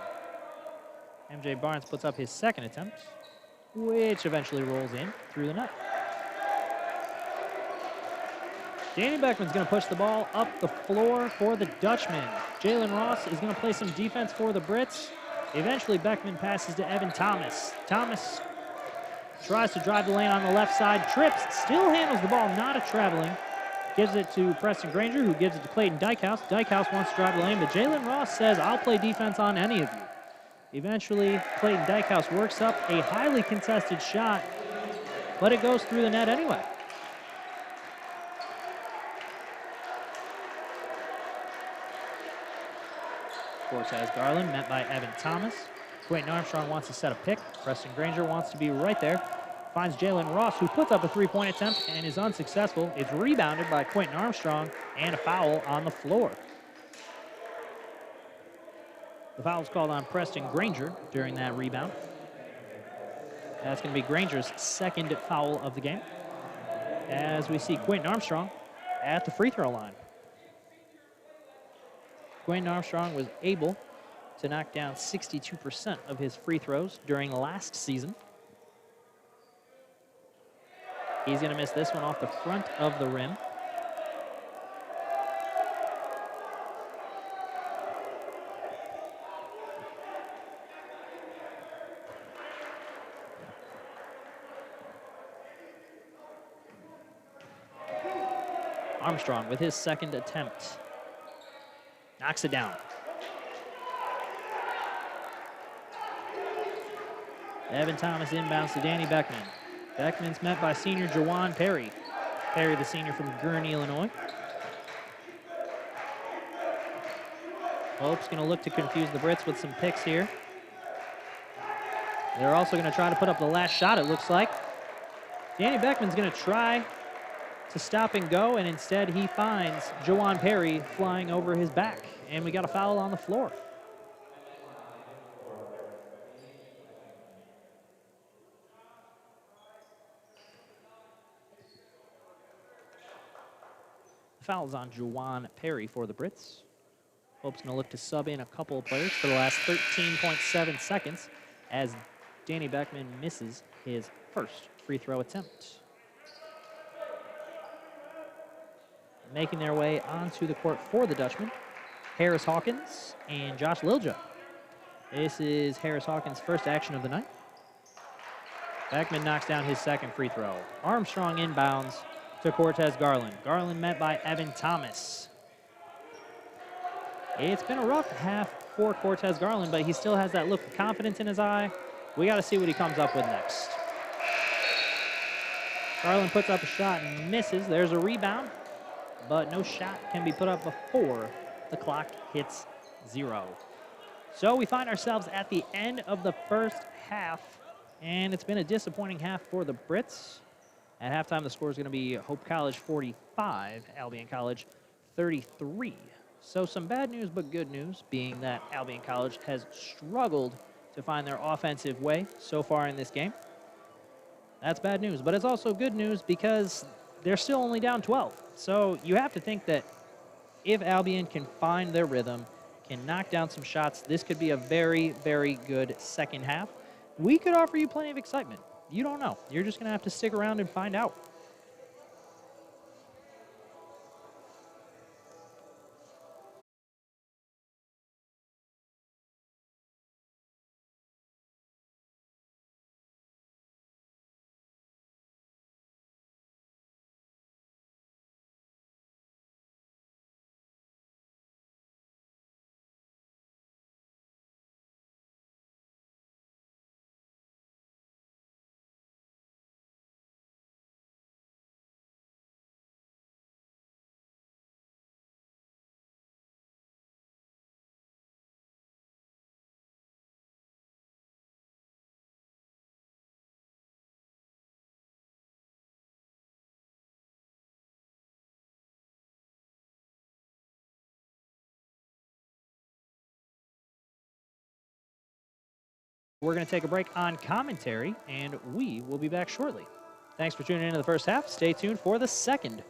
MJ Barnes puts up his second attempt, which eventually rolls in through the net. Danny Beckman's going to push the ball up the floor for the Dutchman. Jalen Ross is going to play some defense for the Brits. Eventually, Beckman passes to Evan Thomas. Thomas tries to drive the lane on the left side, trips, still handles the ball, not a traveling. Gives it to Preston Granger, who gives it to Clayton Dykehouse. Dykehouse wants to drive the lane, but Jalen Ross says, I'll play defense on any of you. Eventually, Clayton Dykehouse works up a highly contested shot, but it goes through the net anyway. Cortez Garland met by Evan Thomas. Quentin Armstrong wants to set a pick. Preston Granger wants to be right there. Finds Jalen Ross, who puts up a three-point attempt and is unsuccessful. It's rebounded by Quentin Armstrong and a foul on the floor. The foul is called on Preston Granger during that rebound. That's going to be Granger's second foul of the game, as we see Quentin Armstrong at the free throw line. Quentin Armstrong was able to knock down 62% of his free throws during last season. He's going to miss this one off the front of the rim. Armstrong with his second attempt. Knocks it down. Evan Thomas inbounds to Danny Beckman. Beckman's met by senior Juwan Perry. Perry, the senior from Gurnee, Illinois. Hope's going to look to confuse the Brits with some picks here. They're also going to try to put up the last shot, it looks like. Danny Beckman's going to try to stop and go, and instead he finds Jawan Perry flying over his back. And we got a foul on the floor. The foul's on Jawan Perry for the Brits. Hope's going to look to sub in a couple of players for the last 13.7 seconds as Danny Beckman misses his first free throw attempt. Making their way onto the court for the Dutchman, Harris Hawkins and Josh Lilja. This is Harris Hawkins' first action of the night. Beckman knocks down his second free throw. Armstrong inbounds to Cortez Garland. Garland met by Evan Thomas. It's been a rough half for Cortez Garland, but he still has that look of confidence in his eye. We got to see what he comes up with next. Garland puts up a shot and misses. There's a rebound, but no shot can be put up before the clock hits 0. So we find ourselves at the end of the first half, and it's been a disappointing half for the Brits. At halftime, the score is going to be Hope College 45, Albion College 33. So some bad news, but good news, being that Albion College has struggled to find their offensive way so far in this game. That's bad news, but it's also good news because they're still only down 12. So you have to think that if Albion can find their rhythm, can knock down some shots, this could be a very, very good second half. We could offer you plenty of excitement. You don't know. You're just going to have to stick around and find out. We're going to take a break on commentary, and we will be back shortly. Thanks for tuning into the first half. Stay tuned for the second.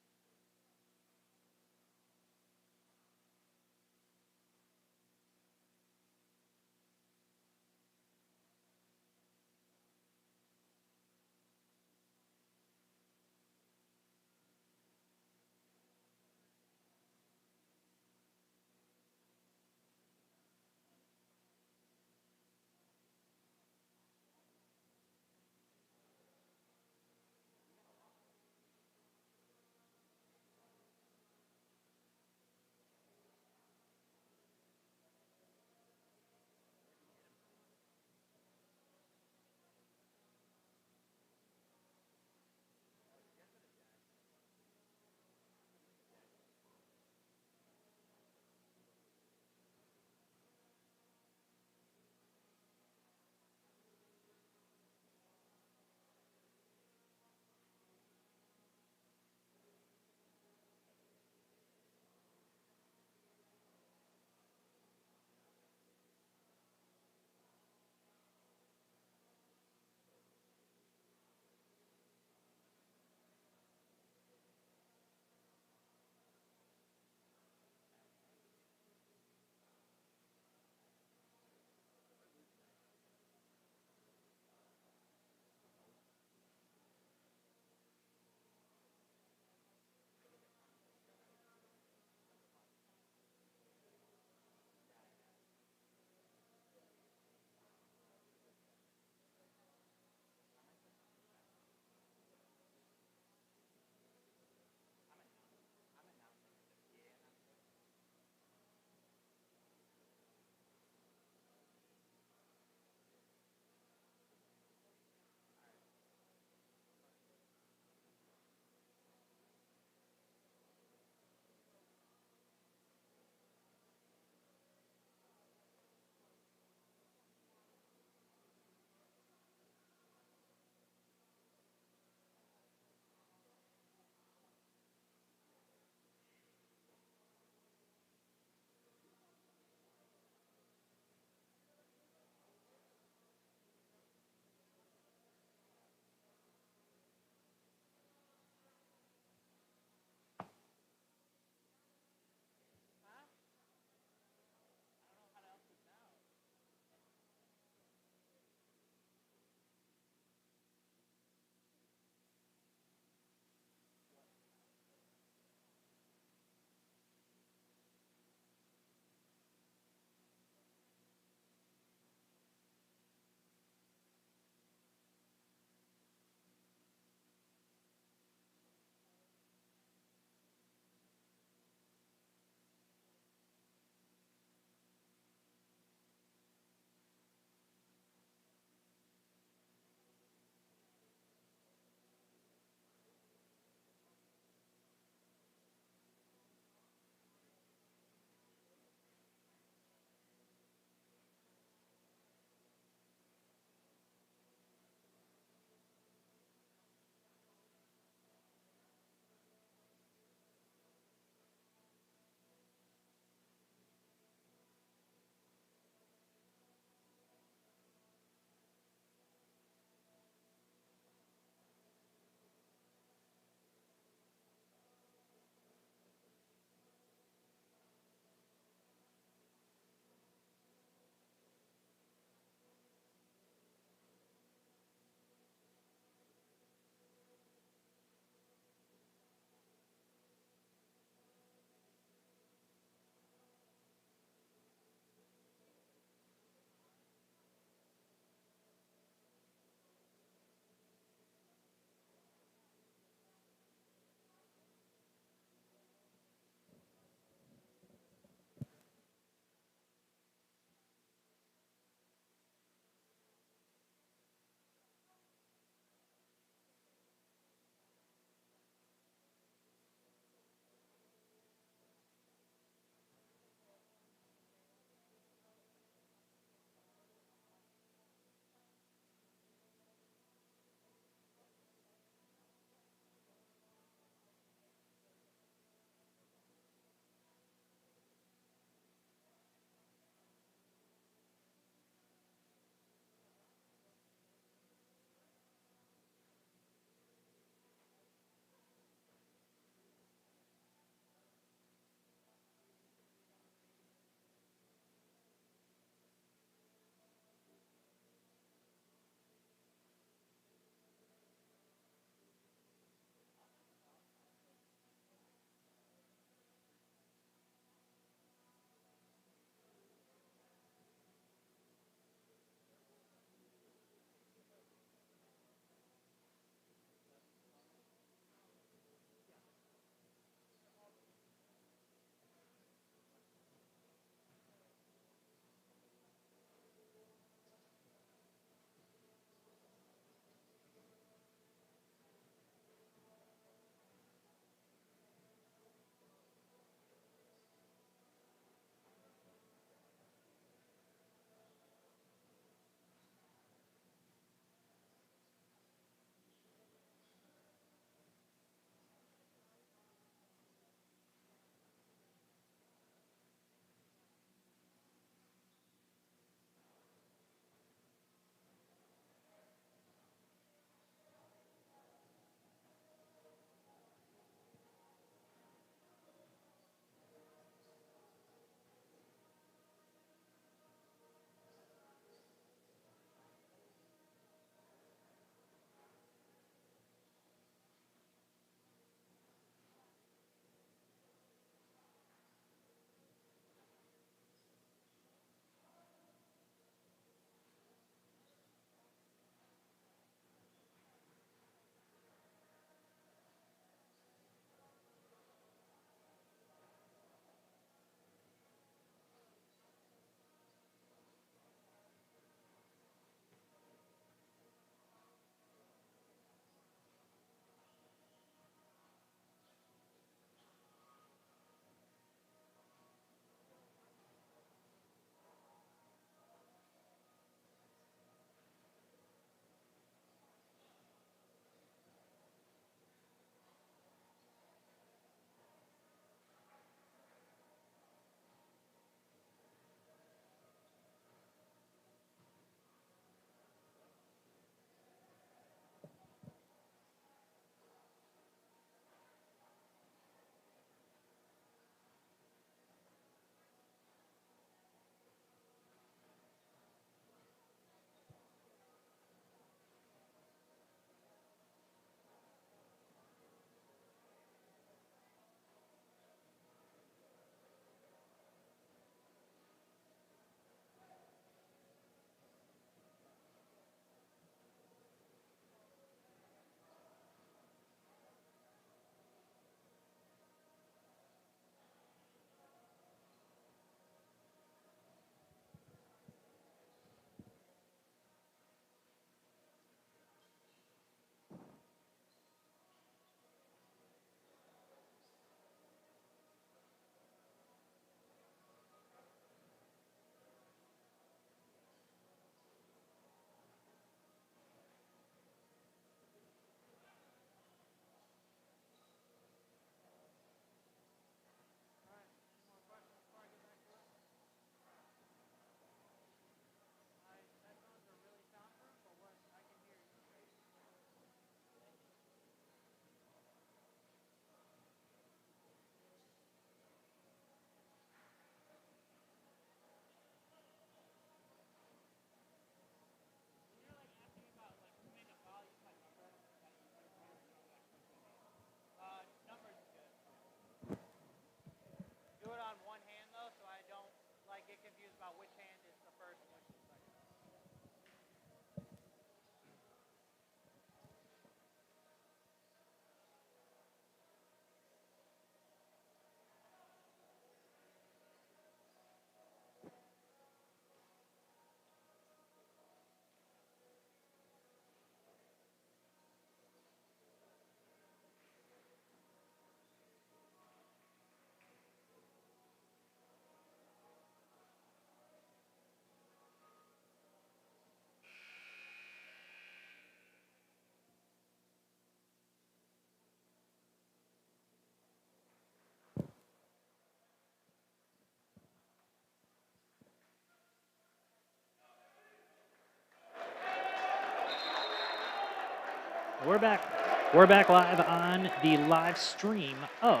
We're back. We're back live on the live stream of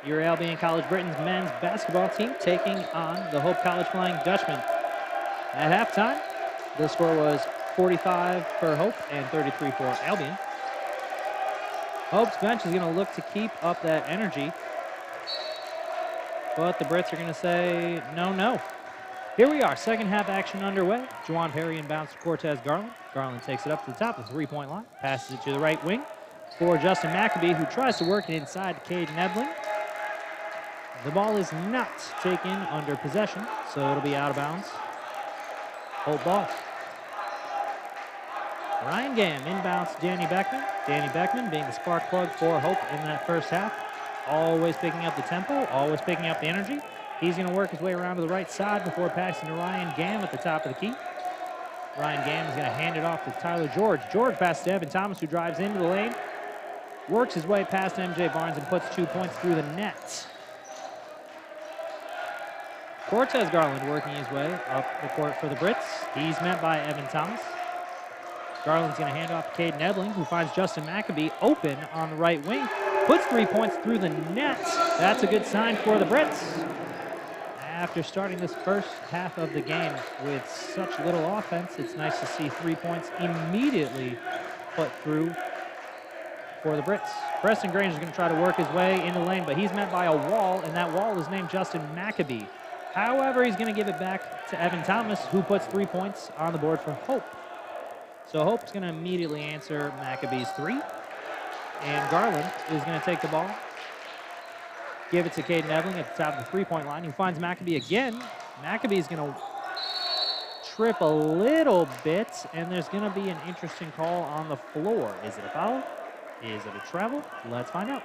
your Albion College Britain's men's basketball team taking on the Hope College Flying Dutchmen. At halftime, the score was 45 for Hope and 33 for Albion. Hope's bench is going to look to keep up that energy, but the Brits are going to say no, no. Here we are, second half action underway. Juwan Perry inbounds to Cortez Garland. Garland takes it up to the top of the three-point line, passes it to the right wing for Justin McAbee, who tries to work it inside to Caden Ebling. The ball is not taken under possession, so it'll be out of bounds. Hope ball. Ryan Gam inbounds to Danny Beckman. Danny Beckman being the spark plug for Hope in that first half. Always picking up the tempo, always picking up the energy. He's going to work his way around to the right side before passing to Ryan Gam at the top of the key. Ryan Gam is going to hand it off to Tyler George. George passes to Evan Thomas, who drives into the lane, works his way past MJ Barnes and puts 2 points through the net. Cortez Garland working his way up the court for the Brits. He's met by Evan Thomas. Garland's going to hand off to Caden Ebling, who finds Justin McAbee open on the right wing. Puts 3 points through the net. That's a good sign for the Brits. After starting this first half of the game with such little offense, it's nice to see 3 points immediately put through for the Brits. Preston Grange is going to try to work his way into the lane, but he's met by a wall, and that wall is named Justin McAbee. However, he's going to give it back to Evan Thomas, who puts 3 points on the board for Hope. So Hope's going to immediately answer McAbee's three, and Garland is going to take the ball, give it to Caden Ebling at the top of the three-point line. He finds McAbee again. McAbee's going to trip a little bit, and there's going to be an interesting call on the floor. Is it a foul? Is it a travel? Let's find out.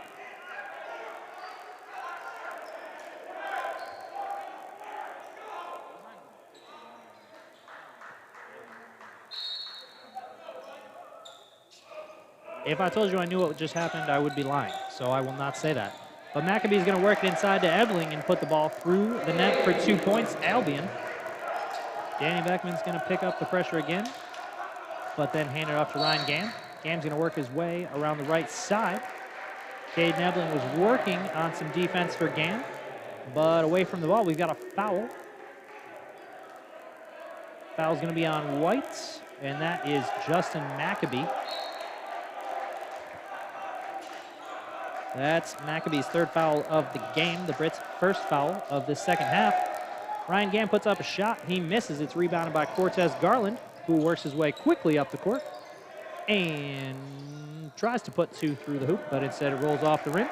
If I told you I knew what just happened, I would be lying, so I will not say that. But McAbee's going to work it inside to Ebling and put the ball through the net for 2 points. Albion. Danny Beckman's going to pick up the pressure again, but then hand it off to Ryan Gam. Gam's going to work his way around the right side. Caden Ebling was working on some defense for Gam, but away from the ball, we've got a foul. Foul's going to be on White, and that is Justin McAbee. That's McAbee's third foul of the game, the Brits' first foul of the second half. Ryan Gam puts up a shot. He misses. It's rebounded by Cortez Garland, who works his way quickly up the court and tries to put two through the hoop, but instead it rolls off the rim.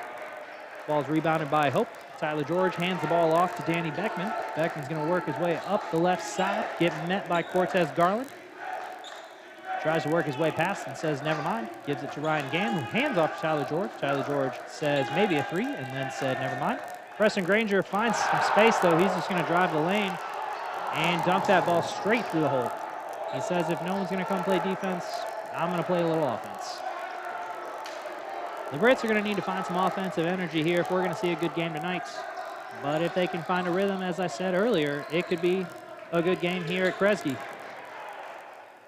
Ball's rebounded by Hope. Tyler George hands the ball off to Danny Beckman. Beckman's going to work his way up the left side, get met by Cortez Garland. Tries to work his way past and says, never mind. Gives it to Ryan Gam, who hands off to Tyler George. Tyler George says, maybe a three, and then said, never mind. Preston Granger finds some space, though. He's just going to drive the lane and dump that ball straight through the hole. He says, if no one's going to come play defense, I'm going to play a little offense. The Brits are going to need to find some offensive energy here if we're going to see a good game tonight. But if they can find a rhythm, as I said earlier, it could be a good game here at Kresge.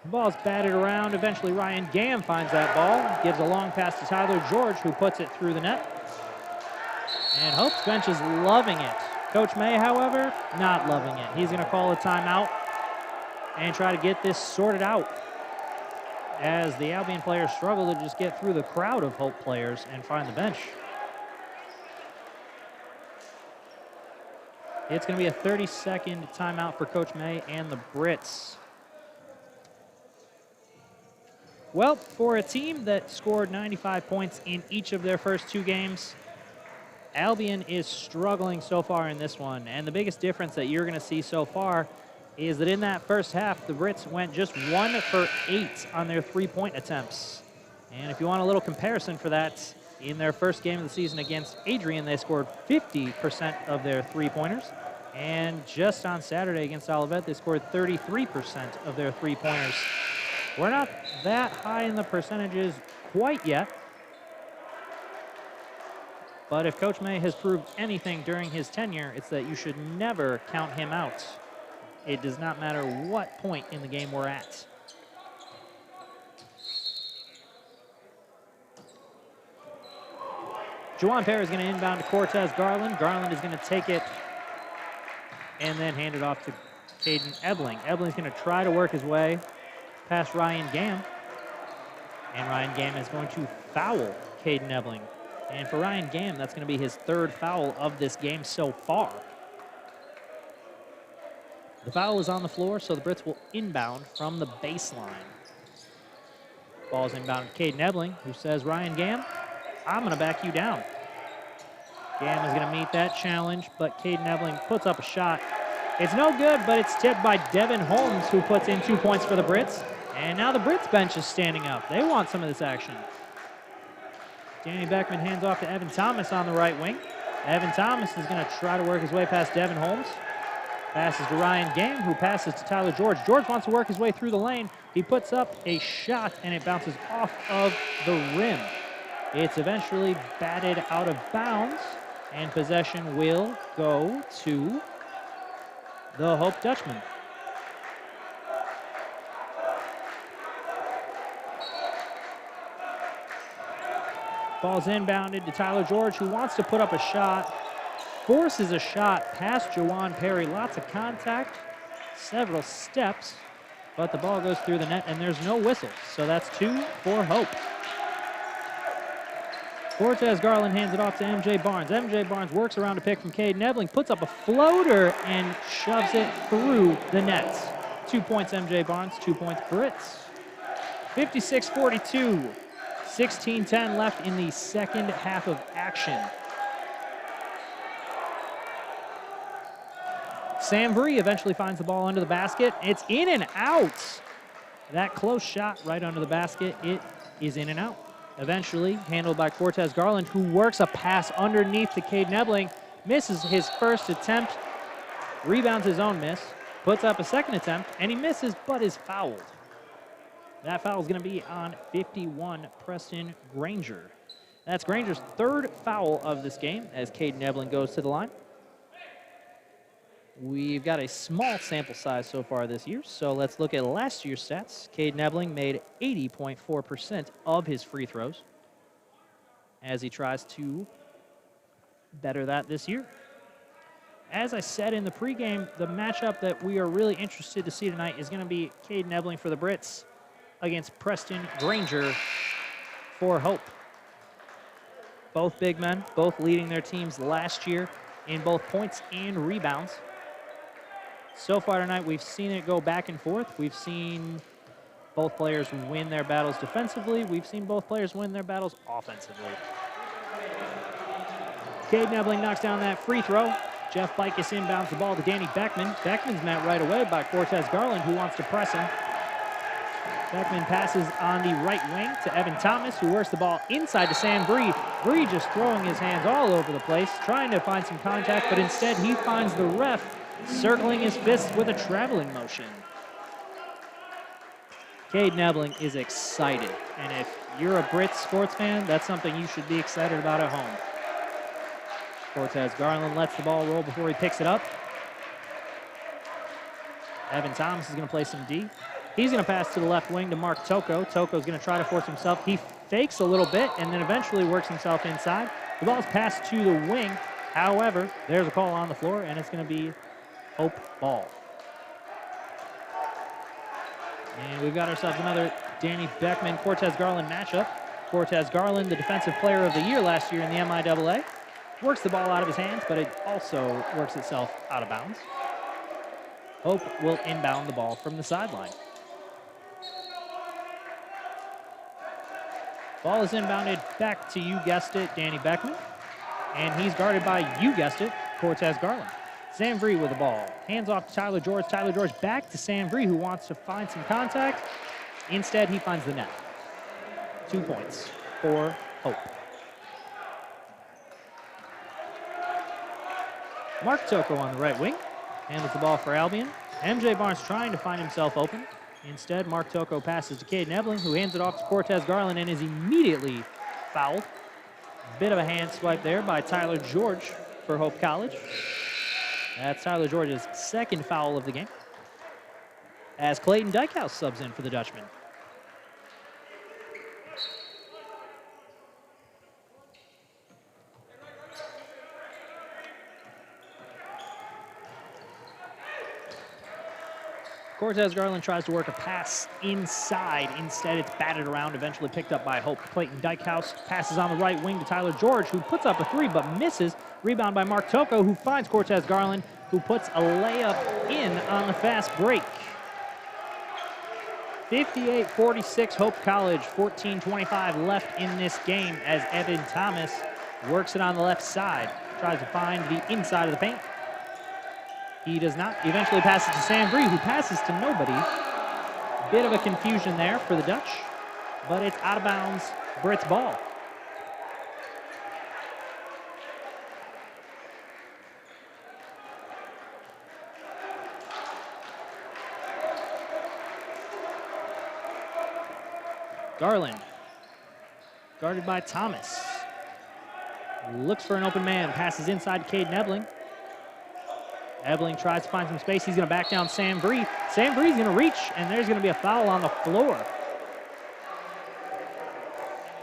The ball's batted around. Eventually, Ryan Gam finds that ball, gives a long pass to Tyler George, who puts it through the net. And Hope's bench is loving it. Coach May, however, not loving it. He's going to call a timeout and try to get this sorted out as the Albion players struggle to just get through the crowd of Hope players and find the bench. It's going to be a 30-second timeout for Coach May and the Brits. Well, for a team that scored 95 points in each of their first two games, Albion is struggling so far in this one. And the biggest difference that you're going to see so far is that in that first half, the Brits went just 1 for 8 on their three-point attempts. And if you want a little comparison for that, in their first game of the season against Adrian, they scored 50% of their three-pointers. And just on Saturday against Olivet, they scored 33% of their three-pointers. We're not that high in the percentages quite yet. But if Coach May has proved anything during his tenure, it's that you should never count him out. It does not matter what point in the game we're at. Juwan Perry is going to inbound to Cortez Garland. Garland is going to take it and then hand it off to Caden Ebling. Ebling's going to try to work his way past Ryan Gam. And Ryan Gam is going to foul Caden Ebling. And for Ryan Gam, that's going to be his third foul of this game so far. The foul is on the floor, so the Brits will inbound from the baseline. Ball's inbound to Caden Ebling, who says, Ryan Gam, I'm going to back you down. Gam is going to meet that challenge, but Caden Ebling puts up a shot. It's no good, but it's tipped by Devin Holmes, who puts in 2 points for the Brits. And now the Brits bench is standing up. They want some of this action. Danny Beckman hands off to Evan Thomas on the right wing. Evan Thomas is going to try to work his way past Devin Holmes. Passes to Ryan Gam, who passes to Tyler George. George wants to work his way through the lane. He puts up a shot, and it bounces off of the rim. It's eventually batted out of bounds, and possession will go to the Hope Dutchmen. Ball's inbounded to Tyler George, who wants to put up a shot. Forces a shot past Juwan Perry. Lots of contact, several steps, but the ball goes through the net, and there's no whistle. So that's 2 for Hope. Cortez Garland hands it off to MJ Barnes. MJ Barnes works around to pick from Caden Ebling, puts up a floater, and shoves it through the nets. 2 points MJ Barnes, 2 points Brits. 56-42, 16-10 left in the second half of action. Sam Vree eventually finds the ball under the basket. It's in and out. That close shot right under the basket, it is in and out. Eventually handled by Cortez Garland, who works a pass underneath to Caden Ebling, misses his first attempt, rebounds his own miss, puts up a second attempt, and he misses but is fouled. That foul is going to be on 51, Preston Granger. That's Granger's third foul of this game as Caden Ebling goes to the line. We've got a small sample size so far this year, so let's look at last year's stats. Caden Ebling made 80.4% of his free throws as he tries to better that this year. As I said in the pregame, the matchup that we are really interested to see tonight is going to be Caden Ebling for the Brits against Preston Granger for Hope. Both big men, both leading their teams last year in both points and rebounds. So far tonight, we've seen it go back and forth. We've seen both players win their battles defensively. We've seen both players win their battles offensively. Caden Ebling knocks down that free throw. Jeff Bicus inbounds the ball to Danny Beckman. Beckman's met right away by Cortez Garland, who wants to press him. Beckman passes on the right wing to Evan Thomas, who works the ball inside to Sam Vree. Vree just throwing his hands all over the place, trying to find some contact, but instead he finds the ref circling his fists with a traveling motion. Caden Ebling is excited, and if you're a Brits sports fan, that's something you should be excited about at home. Cortez Garland lets the ball roll before he picks it up. Evan Thomas is going to play some D. He's going to pass to the left wing to Mark Toko. Toko's going to try to force himself. He fakes a little bit and then eventually works himself inside. The ball's passed to the wing. However, there's a call on the floor, and it's going to be Hope ball. And we've got ourselves another Danny Beckman, Cortez Garland matchup. Cortez Garland, the defensive player of the year last year in the MIAA, works the ball out of his hands, but it also works itself out of bounds. Hope will inbound the ball from the sideline. Ball is inbounded back to, you guessed it, Danny Beckman. And he's guarded by, you guessed it, Cortez Garland. Sam Vree with the ball. Hands off to Tyler George. Tyler George back to Sam Vree, who wants to find some contact. Instead, he finds the net. 2 points for Hope. Mark Toko on the right wing. Handles the ball for Albion. MJ Barnes trying to find himself open. Instead, Mark Toko passes to Caden Ebling, who hands it off to Cortez Garland and is immediately fouled. Bit of a hand swipe there by Tyler George for Hope College. That's Tyler George's second foul of the game, as Clayton Dykehouse subs in for the Dutchman. Cortez Garland tries to work a pass inside. Instead, it's batted around, eventually picked up by Hope. Clayton Dykehouse passes on the right wing to Tyler George, who puts up a three but misses. Rebound by Mark Toko, who finds Cortez Garland, who puts a layup in on the fast break. 58-46 Hope College, 14:25 left in this game as Evan Thomas works it on the left side. Tries to find the inside of the paint. He does not. Eventually passes to Sam Bree, who passes to nobody. Bit of a confusion there for the Dutch, but it's out of bounds, Britt's ball. Garland, guarded by Thomas. Looks for an open man, passes inside to Caden Ebling. Ebling tries to find some space. He's going to back down Sam Bree. Sam Bree's going to reach, and there's going to be a foul on the floor.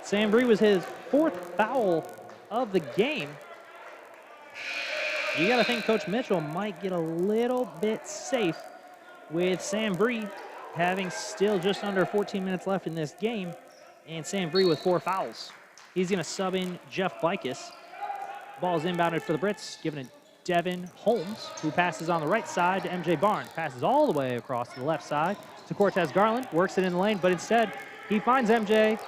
Sam Bree was his fourth foul of the game. You got to think Coach Mitchell might get a little bit safe with Sam Bree having still just under 14 minutes left in this game, and Sam Bree with 4 fouls. He's going to sub in Jeff Bicus. Ball's inbounded for the Brits, given it Devin Holmes, who passes on the right side to MJ Barnes. Passes all the way across to the left side to Cortez Garland. Works it in the lane, but instead he finds MJ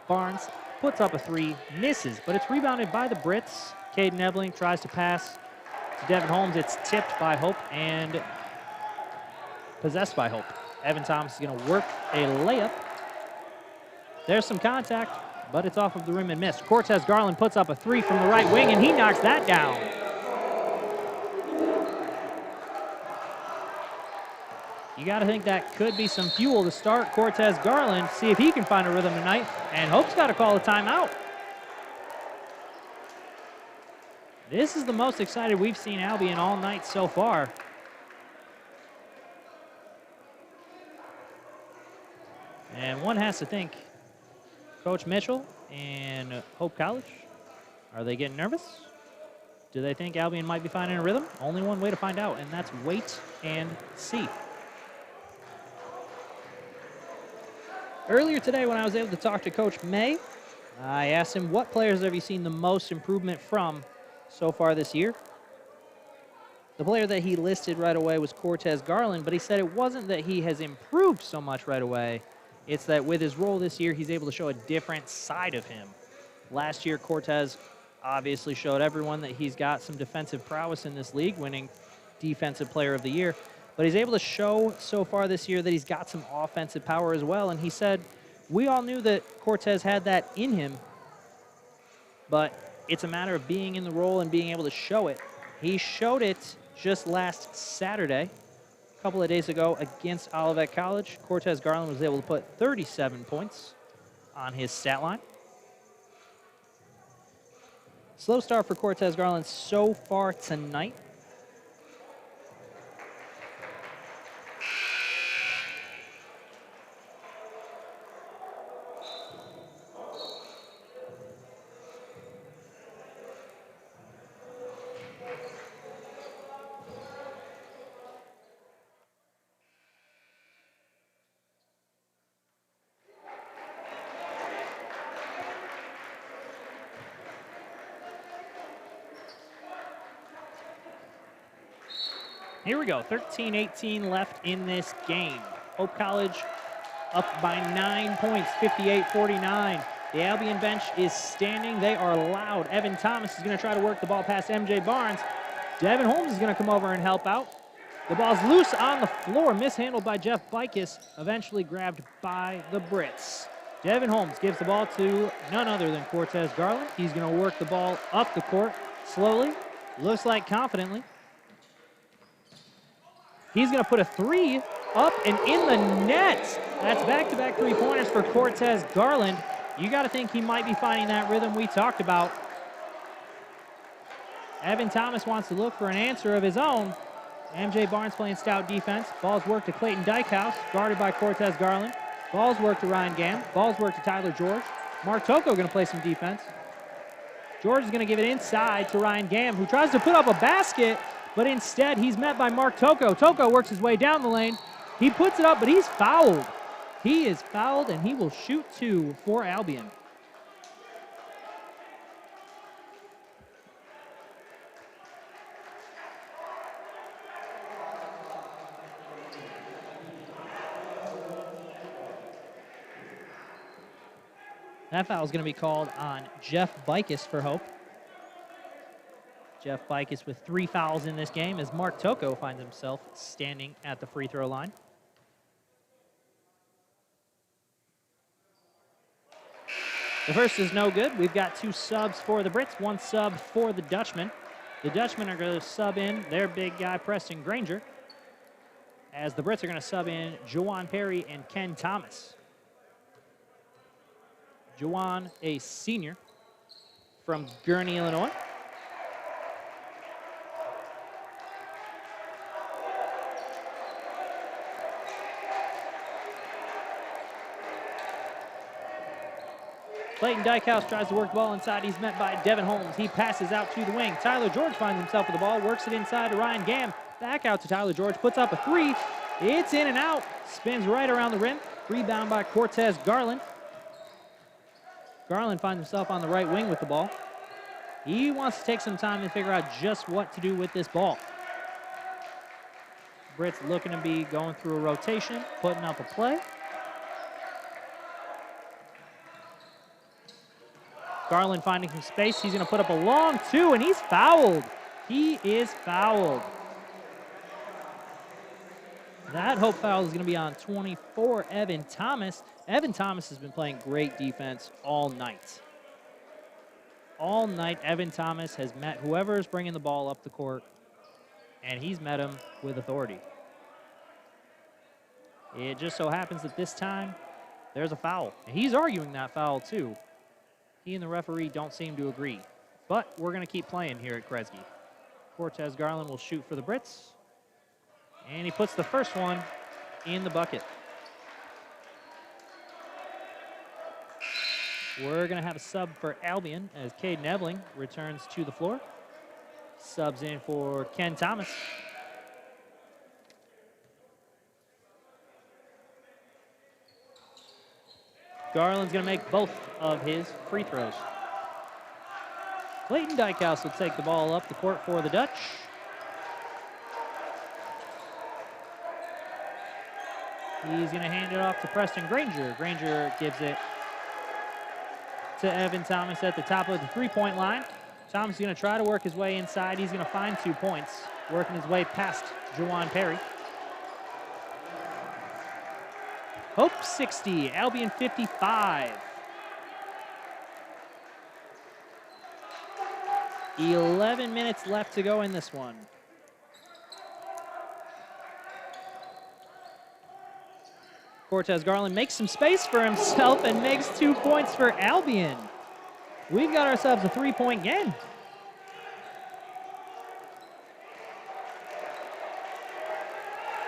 Barnes, puts up a three, misses, but it's rebounded by the Brits. Caden Ebling tries to pass to Devin Holmes. It's tipped by Hope and possessed by Hope. Evan Thomas is going to work a layup. There's some contact, but it's off of the rim and missed. Cortez Garland puts up a three from the right wing, and he knocks that down. You got to think that could be some fuel to start Cortez Garland, see if he can find a rhythm tonight, and Hope's got to call a timeout. This is the most excited we've seen Albion all night so far. And one has to think, Coach Mitchell and Hope College, are they getting nervous? Do they think Albion might be finding a rhythm? Only one way to find out, and that's wait and see. Earlier today, when I was able to talk to Coach May, I asked him, what players have you seen the most improvement from so far this year? The player that he listed right away was Cortez Garland, but he said it wasn't that he has improved so much right away. It's that with his role this year, he's able to show a different side of him. Last year, Cortez obviously showed everyone that he's got some defensive prowess in this league, winning Defensive Player of the Year. But he's able to show so far this year that he's got some offensive power as well. And he said, we all knew that Cortez had that in him, but it's a matter of being in the role and being able to show it. He showed it just last Saturday, a couple of days ago against Olivet College. Cortez Garland was able to put 37 points on his stat line. Slow start for Cortez Garland so far tonight. Here we go, 13-18 left in this game. Hope College up by 9 points, 58-49. The Albion bench is standing. They are loud. Evan Thomas is going to try to work the ball past MJ Barnes. Devin Holmes is going to come over and help out. The ball's loose on the floor, mishandled by Jeff Bicus, eventually grabbed by the Brits. Devin Holmes gives the ball to none other than Cortez Garland. He's going to work the ball up the court slowly, looks like confidently. He's going to put a three up and in the net. That's back-to-back three-pointers for Cortez Garland. You got to think he might be finding that rhythm we talked about. Evan Thomas wants to look for an answer of his own. MJ Barnes playing stout defense. Ball's worked to Clayton Dykehouse, guarded by Cortez Garland. Ball's worked to Ryan Gamm. Ball's worked to Tyler George. Mark Toko going to play some defense. George is going to give it inside to Ryan Gamm, who tries to put up a basket, but instead he's met by Mark Toko. Toko works his way down the lane, He puts it up, but he's fouled. He is fouled, and he will shoot 2 for Albion. That foul is going to be called on Jeff Bikes for Hope. Jeff Bikes with 3 fouls in this game as Mark Toko finds himself standing at the free throw line. The first is no good. We've got 2 subs for the Brits, 1 sub for the Dutchmen. The Dutchmen are going to sub in their big guy, Preston Granger, as the Brits are going to sub in Juwan Perry and Ken Thomas. Juwan, a senior from Gurnee, Illinois. Clayton Dykehouse tries to work the ball inside. He's met by Devin Holmes. He passes out to the wing. Tyler George finds himself with the ball, works it inside to Ryan Gamm. Back out to Tyler George, puts up a 3. It's in and out. Spins right around the rim. Rebound by Cortez Garland. Garland finds himself on the right wing with the ball. He wants to take some time to figure out just what to do with this ball. Brits looking to be going through a rotation, putting up a play. Garland finding some space. He's going to put up a long 2, and he's fouled. He is fouled. That Hope foul is going to be on 24, Evan Thomas. Evan Thomas has been playing great defense all night. All night, Evan Thomas has met whoever is bringing the ball up the court, and he's met him with authority. It just so happens that this time, there's a foul. And he's arguing that foul, too. He and the referee don't seem to agree. But we're going to keep playing here at Kresge. Cortez Garland will shoot for the Brits. And he puts the first one in the bucket. We're going to have a sub for Albion as Caden Ebling returns to the floor. Subs in for Ken Thomas. Garland's going to make both of his free throws. Clayton Dykehouse will take the ball up the court for the Dutch. He's going to hand it off to Preston Granger. Granger gives it to Evan Thomas at the top of the three-point line. Thomas is going to try to work his way inside. He's going to find 2 points, working his way past Juwan Perry. Hope 60, Albion 55. 11 minutes left to go in this one. Cortez Garland makes some space for himself and makes 2 points for Albion. We've got ourselves a 3-point game.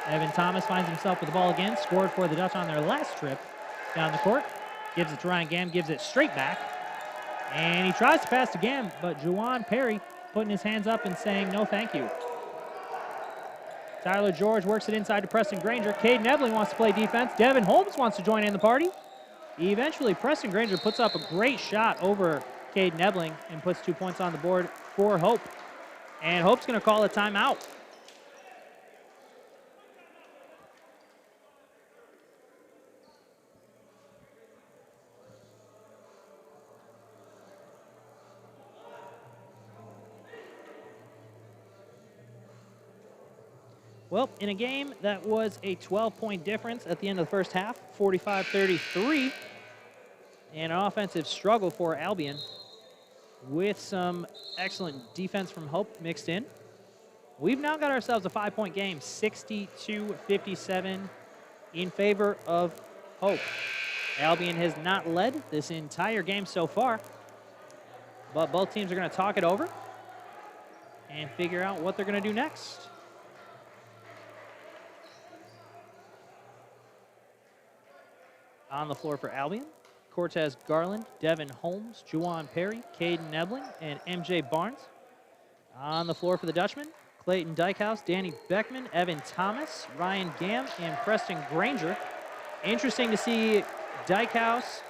Evan Thomas finds himself with the ball again, scored for the Dutch on their last trip down the court. Gives it to Ryan Gamm, gives it straight back. And he tries to pass to Gamm, but Juwan Perry putting his hands up and saying no thank you. Tyler George works it inside to Preston Granger. Caden Ebling wants to play defense. Devin Holmes wants to join in the party. Eventually, Preston Granger puts up a great shot over Caden Ebling and puts 2 points on the board for Hope. And Hope's going to call a timeout. Well, in a game that was a 12-point difference at the end of the first half, 45-33, and an offensive struggle for Albion with some excellent defense from Hope mixed in. We've now got ourselves a 5-point game, 62-57 in favor of Hope. Albion has not led this entire game so far, but both teams are going to talk it over and figure out what they're going to do next. On the floor for Albion, Cortez Garland, Devin Holmes, Juwan Perry, Caden Ebling, and MJ Barnes. On the floor for the Dutchman, Clayton Dykehouse, Danny Beckman, Evan Thomas, Ryan Gamm, and Preston Granger. Interesting to see Dykehouse,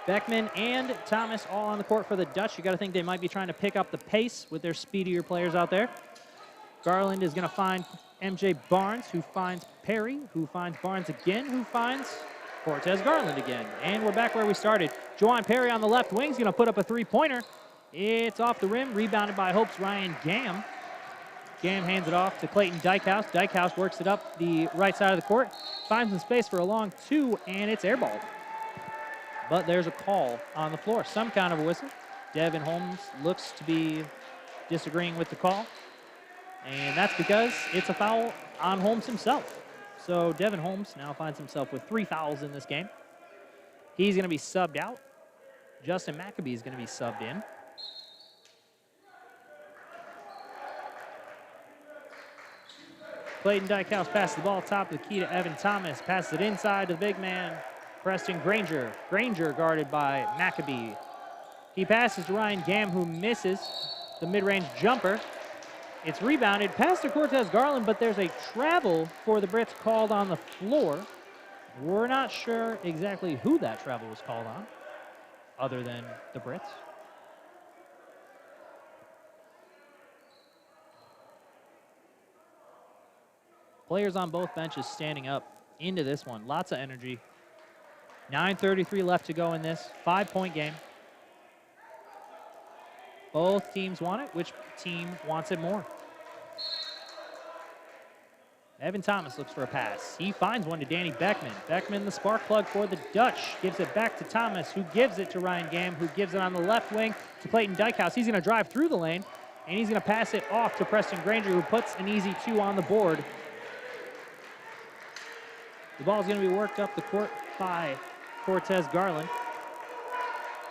Beckman, and Thomas all on the court for the Dutch. You got to think they might be trying to pick up the pace with their speedier players out there. Garland is going to find MJ Barnes, who finds Perry, who finds Barnes again, who finds Cortez Garland again. And we're back where we started. Juwan Perry on the left wing is going to put up a three-pointer. It's off the rim, rebounded by Hope's Ryan Gamm. Gamm hands it off to Clayton Dykehouse. Dykehouse works it up the right side of the court, finds some space for a long two, and it's airballed. But there's a call on the floor, some kind of a whistle. Devin Holmes looks to be disagreeing with the call, and that's because it's a foul on Holmes himself. So Devin Holmes now finds himself with 3 fouls in this game. He's going to be subbed out. Justin McAbee is going to be subbed in. Clayton Dykehouse passes the ball top of the key to Evan Thomas. Passes it inside to the big man, Preston Granger. Granger guarded by McAbee. He passes to Ryan Gamm, who misses the mid-range jumper. It's rebounded past to Cortez Garland, but there's a travel for the Brits called on the floor. We're not sure exactly who that travel was called on, other than the Brits. Players on both benches standing up into this one. Lots of energy. 9:33 left to go in this 5-point game. Both teams want it. Which team wants it more? Evan Thomas looks for a pass. He finds one to Danny Beckman. Beckman, the spark plug for the Dutch, gives it back to Thomas, who gives it to Ryan Gamm, who gives it on the left wing to Clayton Dykehouse. He's going to drive through the lane, and he's going to pass it off to Preston Granger, who puts an easy 2 on the board. The ball is going to be worked up the court by Cortez Garland.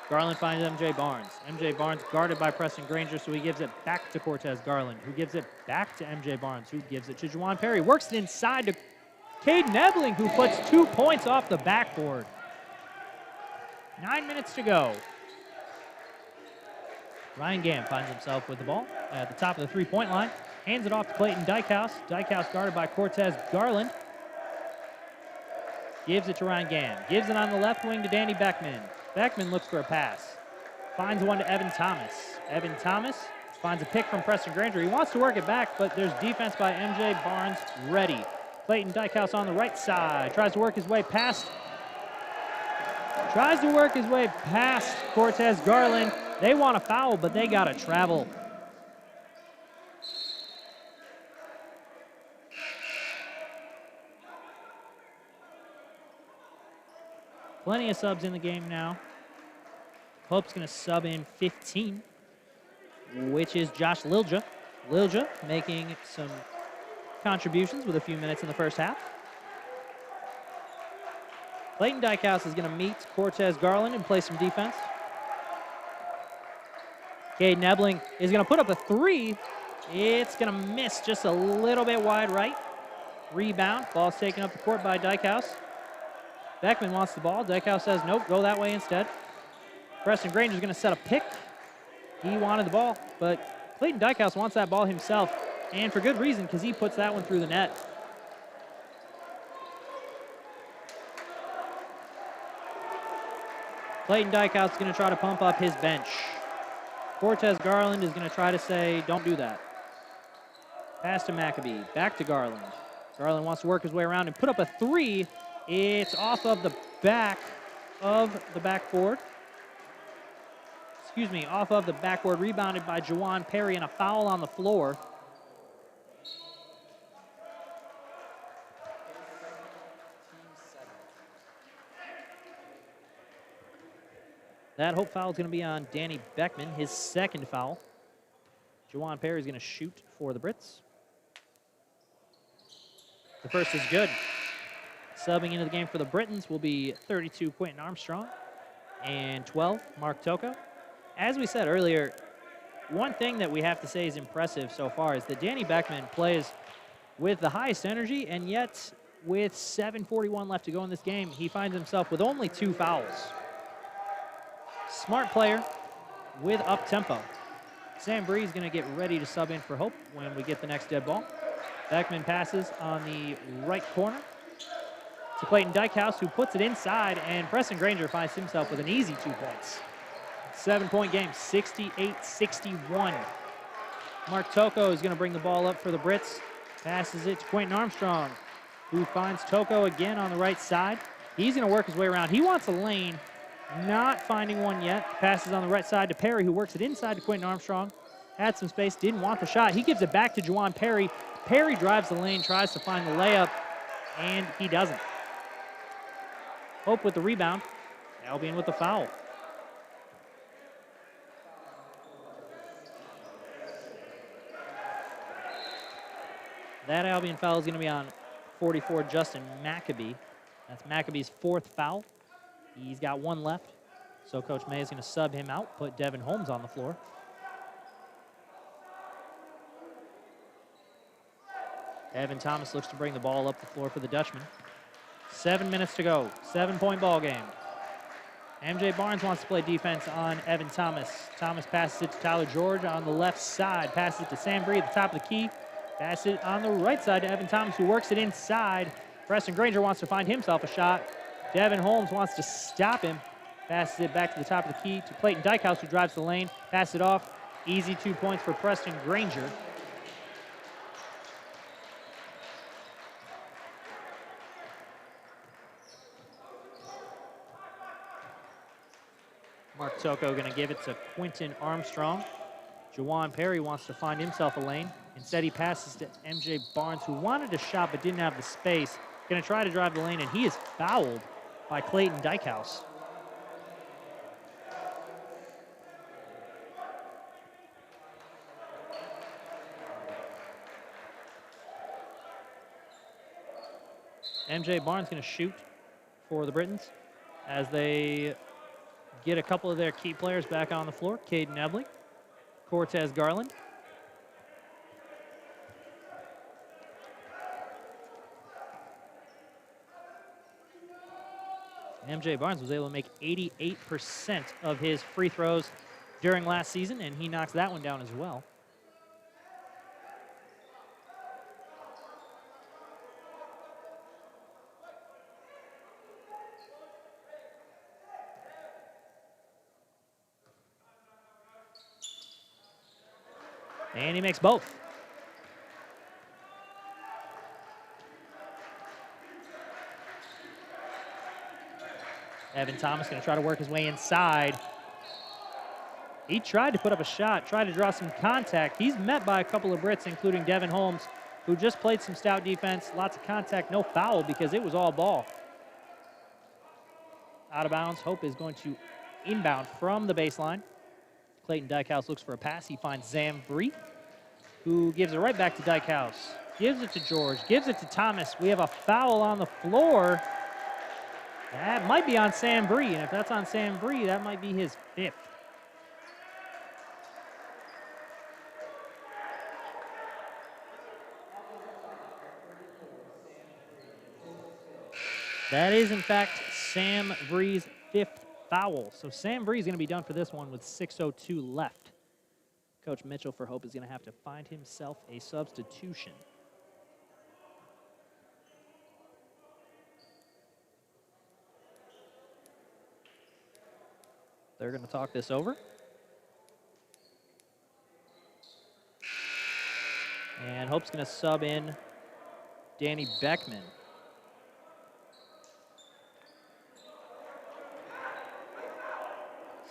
Garland finds MJ Barnes. MJ Barnes guarded by Preston Granger, so he gives it back to Cortez Garland, who gives it back to MJ Barnes, who gives it to Juwan Perry. Works it inside to Caden Ebling, who puts 2 points off the backboard. 9 minutes to go. Ryan Gamm finds himself with the ball at the top of the three-point line. Hands it off to Clayton Dykehouse. Dykehouse guarded by Cortez Garland. Gives it to Ryan Gamm. Gives it on the left wing to Danny Beckman. Beckman looks for a pass. Finds one to Evan Thomas. Evan Thomas finds a pick from Preston Granger. He wants to work it back, but there's defense by MJ Barnes ready. Clayton Dykehouse on the right side. Tries to work his way past Cortez Garland. They want a foul, but they got to travel. Plenty of subs in the game now. Hope's going to sub in 15, which is Josh Lilja. Lilja making some contributions with a few minutes in the first half. Clayton Dykehouse is going to meet Cortez Garland and play some defense. Caden Ebling is going to put up a 3. It's going to miss just a little bit wide right. Rebound. Ball's taken up the court by Dykehouse. Beckman wants the ball. Dykehouse says, nope, go that way instead. Preston Granger's going to set a pick. He wanted the ball, but Clayton Dykehouse wants that ball himself, and for good reason, because he puts that one through the net. Clayton Dykehouse is going to try to pump up his bench. Cortez Garland is going to try to say, don't do that. Pass to McAbee. Back to Garland. Garland wants to work his way around and put up a 3. It's off of the back of the backboard. Excuse me, off of the backboard, rebounded by Juwan Perry, and a foul on the floor. That Hope foul is going to be on Danny Beckman, his second foul. Juwan Perry is going to shoot for the Brits. The first is good. Subbing into the game for the Britons will be 32 Quentin Armstrong and 12 Mark Toko. As we said earlier, one thing that we have to say is impressive so far is that Danny Beckman plays with the highest energy, and yet with 7:41 left to go in this game, he finds himself with only 2 fouls. Smart player with up-tempo. Sam Bree's going to get ready to sub in for Hope when we get the next dead ball. Beckman passes on the right corner to Clayton Dykehouse, who puts it inside, and Preston Granger finds himself with an easy 2 points. 7-point game, 68-61. Mark Toko is going to bring the ball up for the Brits. Passes it to Quentin Armstrong, who finds Toko again on the right side. He's going to work his way around. He wants a lane, not finding one yet. Passes on the right side to Perry, who works it inside to Quentin Armstrong. Had some space, didn't want the shot. He gives it back to Juwan Perry. Perry drives the lane, tries to find the layup, and he doesn't. Hope with the rebound. Albion with the foul. That Albion foul is going to be on 44, Justin Maccabee. That's Maccabee's 4th foul. He's got 1 left. So Coach May is going to sub him out, put Devin Holmes on the floor. Evan Thomas looks to bring the ball up the floor for the Dutchman. 7 minutes to go. 7-point ball game. MJ Barnes wants to play defense on Evan Thomas. Thomas passes it to Tyler George on the left side. Passes it to Sam Bree at the top of the key. Passes it on the right side to Evan Thomas, who works it inside. Preston Granger wants to find himself a shot. Devin Holmes wants to stop him. Passes it back to the top of the key to Clayton Dykehouse, who drives the lane. Passes it off. Easy 2 points for Preston Granger. Mark Toko going to give it to Quentin Armstrong. Juwan Perry wants to find himself a lane. Instead, he passes to MJ Barnes, who wanted a shot but didn't have the space. Going to try to drive the lane, and he is fouled by Clayton Dykehouse. MJ Barnes going to shoot for the Britons as they get a couple of their key players back on the floor. Caden Ebley, Cortez Garland. MJ Barnes was able to make 88% of his free throws during last season, and he knocks that one down as well. And he makes both. Evan Thomas going to try to work his way inside. He tried to put up a shot, tried to draw some contact. He's met by a couple of Brits, including Devin Holmes, who just played some stout defense, lots of contact, no foul because it was all ball. Out of bounds, Hope is going to inbound from the baseline. Clayton Dykehouse looks for a pass. He finds Sam Bree, who gives it right back to Dykehouse. Gives it to George, gives it to Thomas. We have a foul on the floor. That might be on Sam Bree, and if that's on Sam Bree, that might be his 5th. That is, in fact, Sam Bree's 5th foul. So Sam Bree is going to be done for this one with 6:02 left. Coach Mitchell for Hope is going to have to find himself a substitution. They're going to talk this over. And Hope's going to sub in Danny Beckman.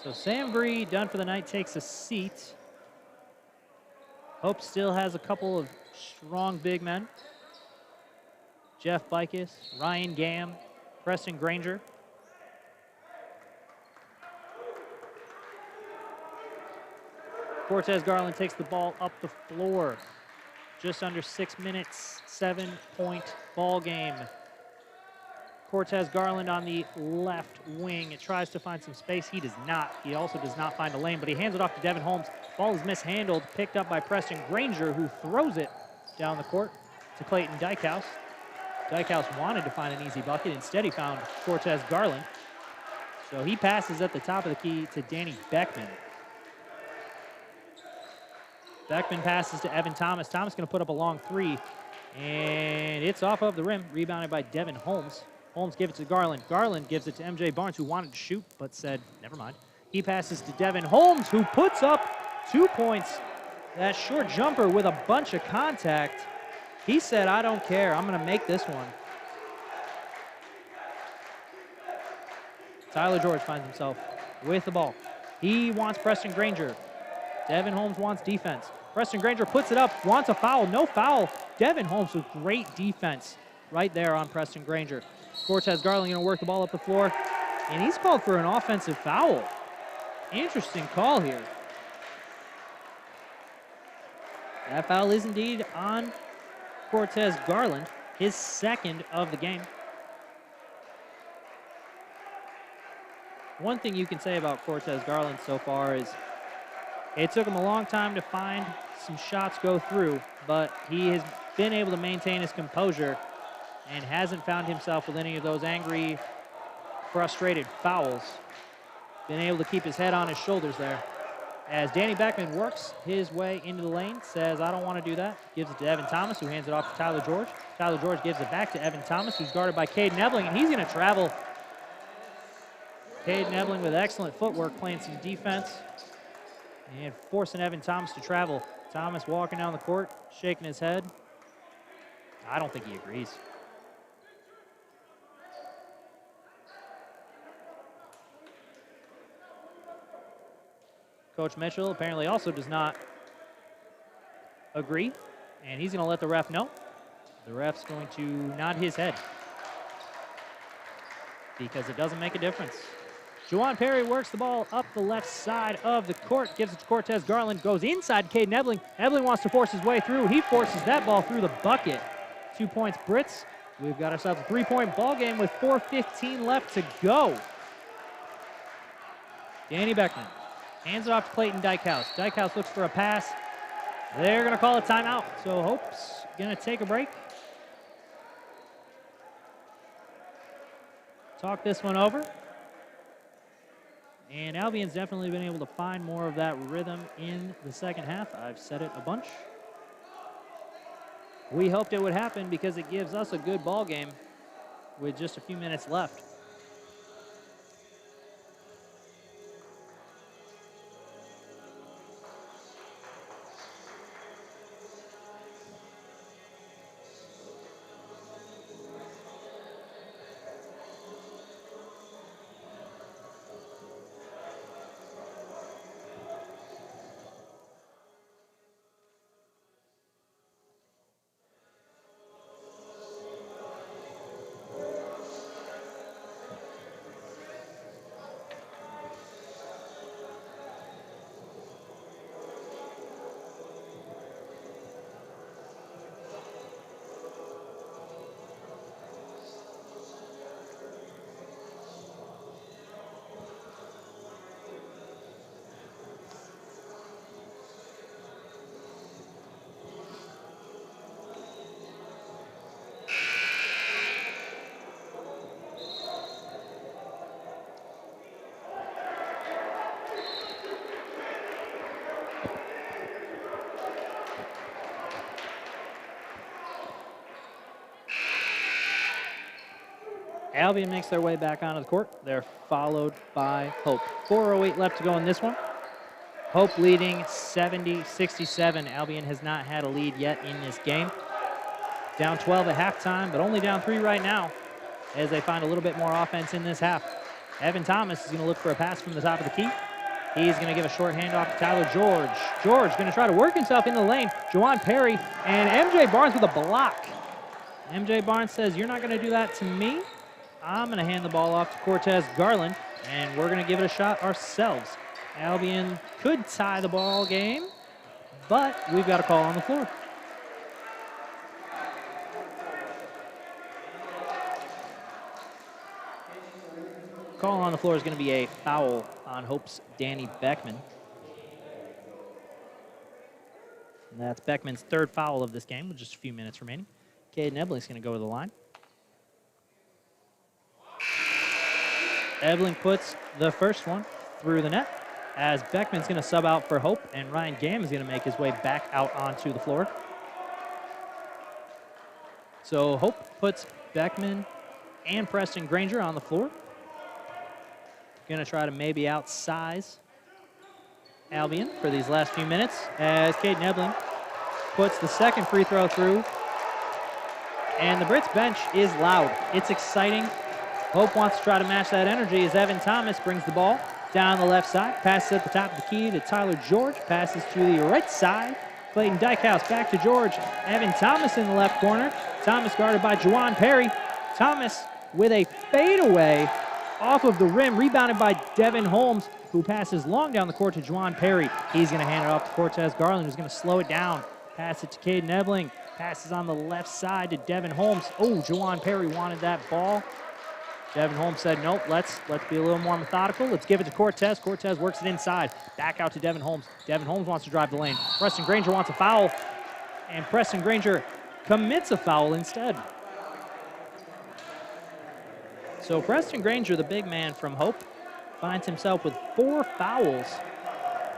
So Sam Bree, done for the night, takes a seat. Hope still has a couple of strong big men. Jeff Bicus, Ryan Gam, Preston Granger. Cortez Garland takes the ball up the floor. Just under 6 minutes, 7-point ball game. Cortez Garland on the left wing. It tries to find some space. He does not. He also does not find a lane, but he hands it off to Devin Holmes. Ball is mishandled, picked up by Preston Granger, who throws it down the court to Clayton Dykehouse. Dykehouse wanted to find an easy bucket. Instead, he found Cortez Garland. So he passes at the top of the key to Danny Beckman. Beckman passes to Evan Thomas. Thomas going to put up a long three, and it's off of the rim, rebounded by Devin Holmes. Holmes gives it to Garland. Garland gives it to MJ Barnes, who wanted to shoot, but said, never mind. He passes to Devin Holmes, who puts up 2 points. That short jumper with a bunch of contact. He said, I don't care. I'm going to make this one. Tyler George finds himself with the ball. He wants Preston Granger. Devin Holmes wants defense. Preston Granger puts it up, wants a foul. No foul. Devin Holmes with great defense right there on Preston Granger. Cortez Garland going to work the ball up the floor, and he's called for an offensive foul. Interesting call here. That foul is indeed on Cortez Garland, his second of the game. One thing you can say about Cortez Garland so far is it took him a long time to find some shots go through, but he has been able to maintain his composure and hasn't found himself with any of those angry, frustrated fouls. Been able to keep his head on his shoulders there. As Danny Beckman works his way into the lane, says, I don't want to do that. Gives it to Evan Thomas, who hands it off to Tyler George. Tyler George gives it back to Evan Thomas, who's guarded by Caden Ebling, and he's going to travel. Caden Ebling with excellent footwork, playing some defense and forcing Evan Thomas to travel. Thomas walking down the court, shaking his head. I don't think he agrees. Coach Mitchell apparently also does not agree, and he's going to let the ref know. The ref's going to nod his head because it doesn't make a difference. Juwan Perry works the ball up the left side of the court, gives it to Cortez Garland, goes inside Caden Ebling. Ebling wants to force his way through. He forces that ball through the bucket. 2 points, Brits. We've got ourselves a 3-point ball game with 4:15 left to go. Danny Beckman hands it off to Clayton Dykehouse. Dykehouse looks for a pass. They're going to call a timeout, so Hope's going to take a break. Talk this one over. And Albion's definitely been able to find more of that rhythm in the second half. I've said it a bunch. We hoped it would happen because it gives us a good ball game with just a few minutes left. Albion makes their way back onto the court. They're followed by Hope. 4:08 left to go in this one. Hope leading 70-67. Albion has not had a lead yet in this game. Down 12 at halftime, but only down 3 right now as they find a little bit more offense in this half. Evan Thomas is going to look for a pass from the top of the key. He's going to give a short handoff to Tyler George. George going to try to work himself in the lane. Juwan Perry and MJ Barnes with a block. MJ Barnes says, you're not going to do that to me. I'm going to hand the ball off to Cortez Garland, and we're going to give it a shot ourselves. Albion could tie the ball game, but we've got a call on the floor. Call on the floor is going to be a foul on Hope's Danny Beckman. And that's Beckman's third foul of this game with just a few minutes remaining. Caden Ebling's going to go to the line. Ebling puts the first one through the net. as Beckman's going to sub out for Hope, and Ryan Gamm is going to make his way back out onto the floor. So Hope puts Beckman and Preston Granger on the floor. Going to try to maybe outsize Albion for these last few minutes as Caden Ebling puts the second free throw through. And the Brits bench is loud. It's exciting. Hope wants to try to match that energy as Evan Thomas brings the ball down the left side. Passes at the top of the key to Tyler George. Passes to the right side. Clayton Dykehouse back to George. Evan Thomas in the left corner. Thomas guarded by Juwan Perry. Thomas with a fadeaway off of the rim, rebounded by Devin Holmes, who passes long down the court to Juwan Perry. He's going to hand it off to Cortez Garland, who's going to slow it down. Pass it to Caden Ebling. Passes on the left side to Devin Holmes. Oh, Juwan Perry wanted that ball. Devin Holmes said, nope, let's be a little more methodical. Let's give it to Cortez. Cortez works it inside. Back out to Devin Holmes. Devin Holmes wants to drive the lane. Preston Granger wants a foul. And Preston Granger commits a foul instead. So Preston Granger, the big man from Hope, finds himself with 4 fouls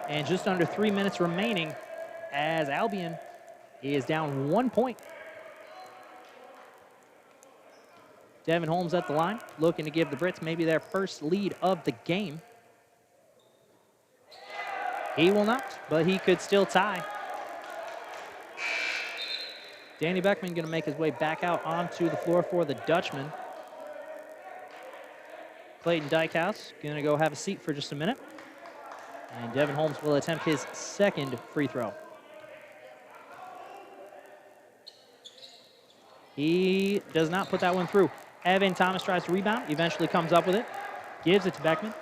and just under 3 minutes remaining as Albion is down 1 point. Devin Holmes at the line, looking to give the Brits maybe their first lead of the game. He will not, but he could still tie. Danny Beckman going to make his way back out onto the floor for the Dutchman. Clayton Dykehouse going to go have a seat for just a minute. And Devin Holmes will attempt his second free throw. He does not put that one through. Evan Thomas tries to rebound, eventually comes up with it, gives it to Beckman.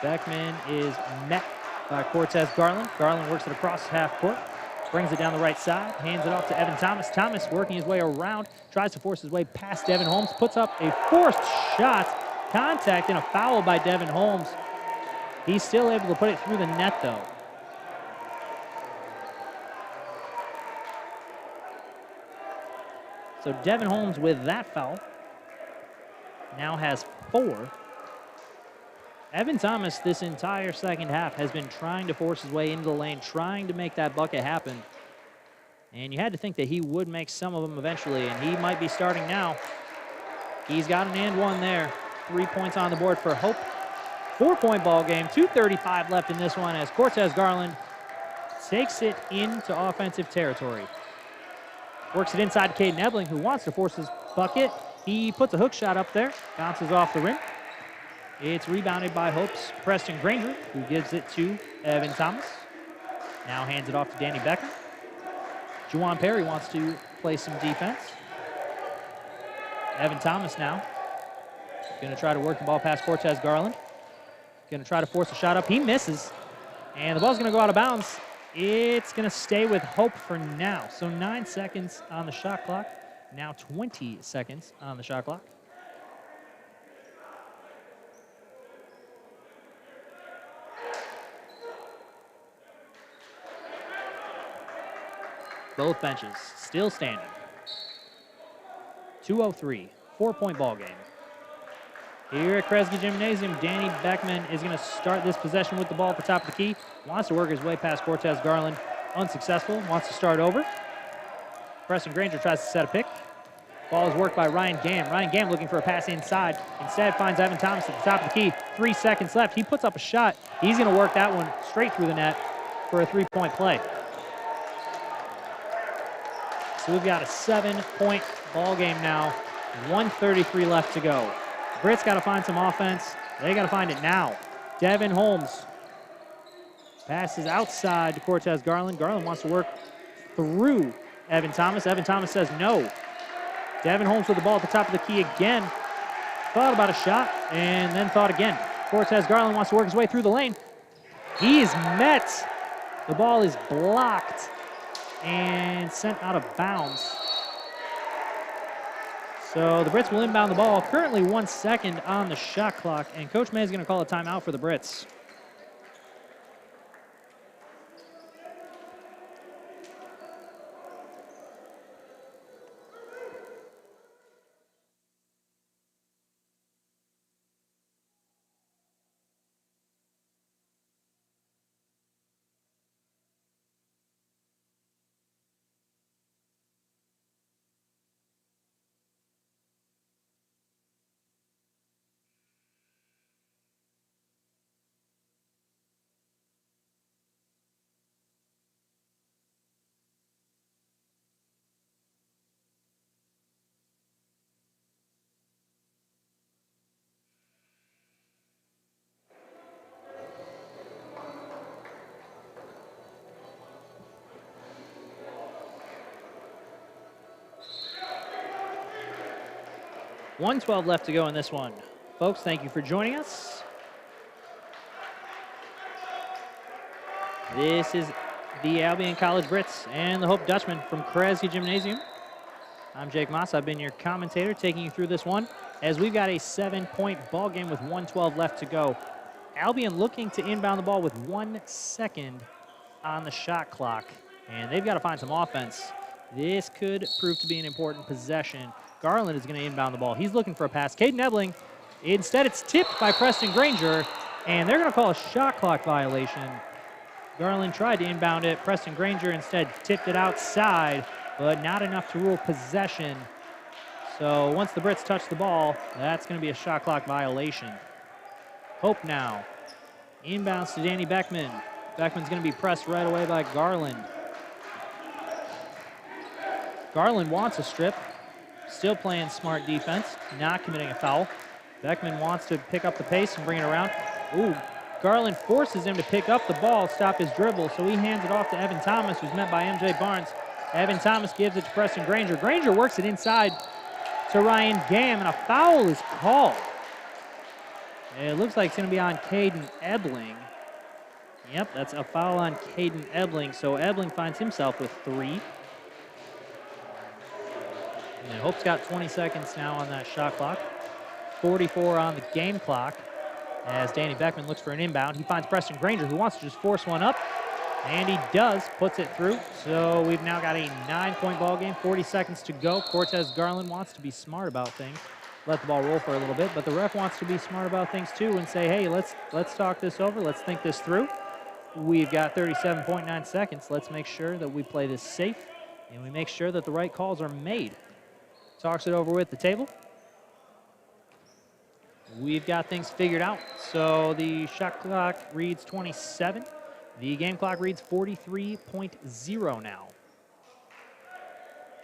Beckman is met by Cortez Garland. Garland works it across half court, brings it down the right side, hands it off to Evan Thomas. Thomas working his way around, tries to force his way past Devin Holmes, puts up a forced shot, contact and a foul by Devin Holmes. He's still able to put it through the net though. So Devin Holmes with that foul now has 4. Evan Thomas this entire second half has been trying to force his way into the lane, trying to make that bucket happen. And you had to think that he would make some of them eventually, and he might be starting now. He's got an and one there. 3 points on the board for Hope. 4-point ball game, 2:35 left in this one as Cortez Garland takes it into offensive territory. Works it inside to Caden Ebling, who wants to force his bucket. He puts a hook shot up there, bounces off the rim. It's rebounded by Hope's Preston Granger, who gives it to Evan Thomas. Now hands it off to Danny Becker. Juwan Perry wants to play some defense. Evan Thomas now going to try to work the ball past Cortez Garland. Going to try to force a shot up. He misses. And the ball's going to go out of bounds. It's going to stay with Hope for now. So 9 seconds on the shot clock. Now 20 seconds on the shot clock. Both benches still standing. 2:03, 4-point ball game. Here at Kresge Gymnasium, Danny Beckman is going to start this possession with the ball at the top of the key. Wants to work his way past Cortez Garland. Unsuccessful. Wants to start over. Preston Granger tries to set a pick. Ball is worked by Ryan Gamm. Ryan Gamm looking for a pass inside. Instead finds Evan Thomas at the top of the key. 3 seconds left. He puts up a shot. He's going to work that one straight through the net for a 3-point play. So we've got a 7-point ball game now. 1:33 left to go. Brits got to find some offense. They got to find it now. Devin Holmes passes outside to Cortez Garland. Garland wants to work through Evan Thomas. Evan Thomas says no. Devin Holmes with the ball at the top of the key again. Thought about a shot and then thought again. Cortez Garland wants to work his way through the lane. He is met. The ball is blocked and sent out of bounds. So the Brits will inbound the ball. Currently 1 second on the shot clock, and Coach May is going to call a timeout for the Brits. 1:12 left to go in this one. Folks, thank you for joining us. This is the Albion College Brits and the Hope Dutchman from Kresge Gymnasium. I'm Jake Moss. I've been your commentator taking you through this one as we've got a 7-point ball game with 1:12 left to go. Albion looking to inbound the ball with 1 second on the shot clock, and they've got to find some offense. This could prove to be an important possession. Garland is going to inbound the ball. He's looking for a pass. Caden Ebling, instead it's tipped by Preston Granger, and they're going to call a shot clock violation. Garland tried to inbound it. Preston Granger instead tipped it outside, but not enough to rule possession. So once the Brits touch the ball, that's going to be a shot clock violation. Hope now. Inbounds to Danny Beckman. Beckman's going to be pressed right away by Garland. Garland wants a strip. Still playing smart defense, not committing a foul. Beckman wants to pick up the pace and bring it around. Ooh, Garland forces him to pick up the ball, stop his dribble, so he hands it off to Evan Thomas, who's met by MJ Barnes. Evan Thomas gives it to Preston Granger. Granger works it inside to Ryan Gam, and a foul is called. It looks like it's going to be on Caden Ebling. Yep, that's a foul on Caden Ebling, so Ebling finds himself with 3. And Hope's got 20 seconds now on that shot clock. 44 on the game clock as Danny Beckman looks for an inbound. He finds Preston Granger, who wants to just force one up, and he does, puts it through. So we've now got a 9-point ball game, 40 seconds to go. Cortez Garland wants to be smart about things, let the ball roll for a little bit, but the ref wants to be smart about things too and say, hey, let's talk this over, let's think this through. We've got 37.9 seconds. Let's make sure that we play this safe and we make sure that the right calls are made. Talks it over with the table. We've got things figured out. So the shot clock reads 27. The game clock reads 43.0 now.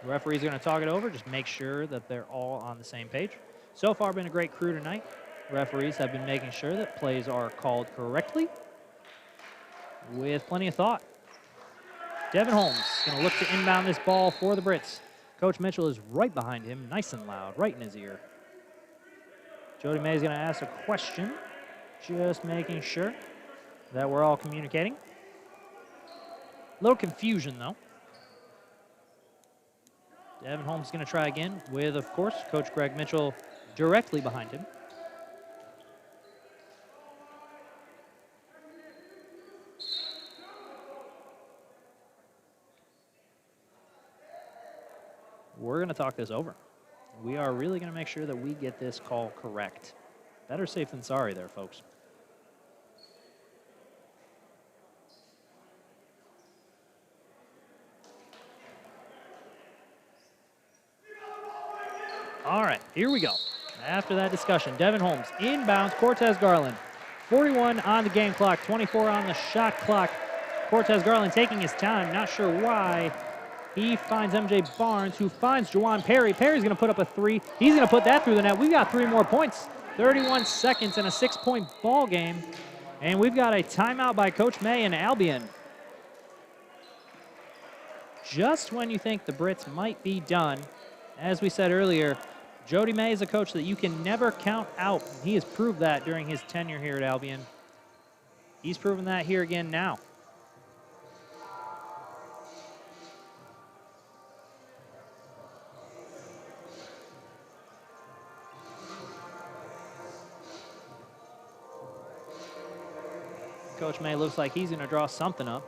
The referee's going to talk it over, just make sure that they're all on the same page. So far, been a great crew tonight. Referees have been making sure that plays are called correctly with plenty of thought. Devin Holmes going to look to inbound this ball for the Brits. Coach Mitchell is right behind him, nice and loud, right in his ear. Jody May is going to ask a question, just making sure that we're all communicating. A little confusion, though. Devin Holmes is going to try again with, of course, Coach Greg Mitchell directly behind him. We're going to talk this over. We are really going to make sure that we get this call correct. Better safe than sorry there, folks. All right, here we go. After that discussion, Devin Holmes inbounds Cortez Garland. 41 on the game clock, 24 on the shot clock. Cortez Garland taking his time, not sure why. He finds MJ Barnes, who finds Juwan Perry. Perry's going to put up a 3. He's going to put that through the net. We've got 3 more points. 31 seconds in a 6-point ball game. And we've got a timeout by Coach May and Albion. Just when you think the Brits might be done, as we said earlier, Jody May is a coach that you can never count out. He has proved that during his tenure here at Albion. He's proven that here again now. Coach May looks like he's going to draw something up.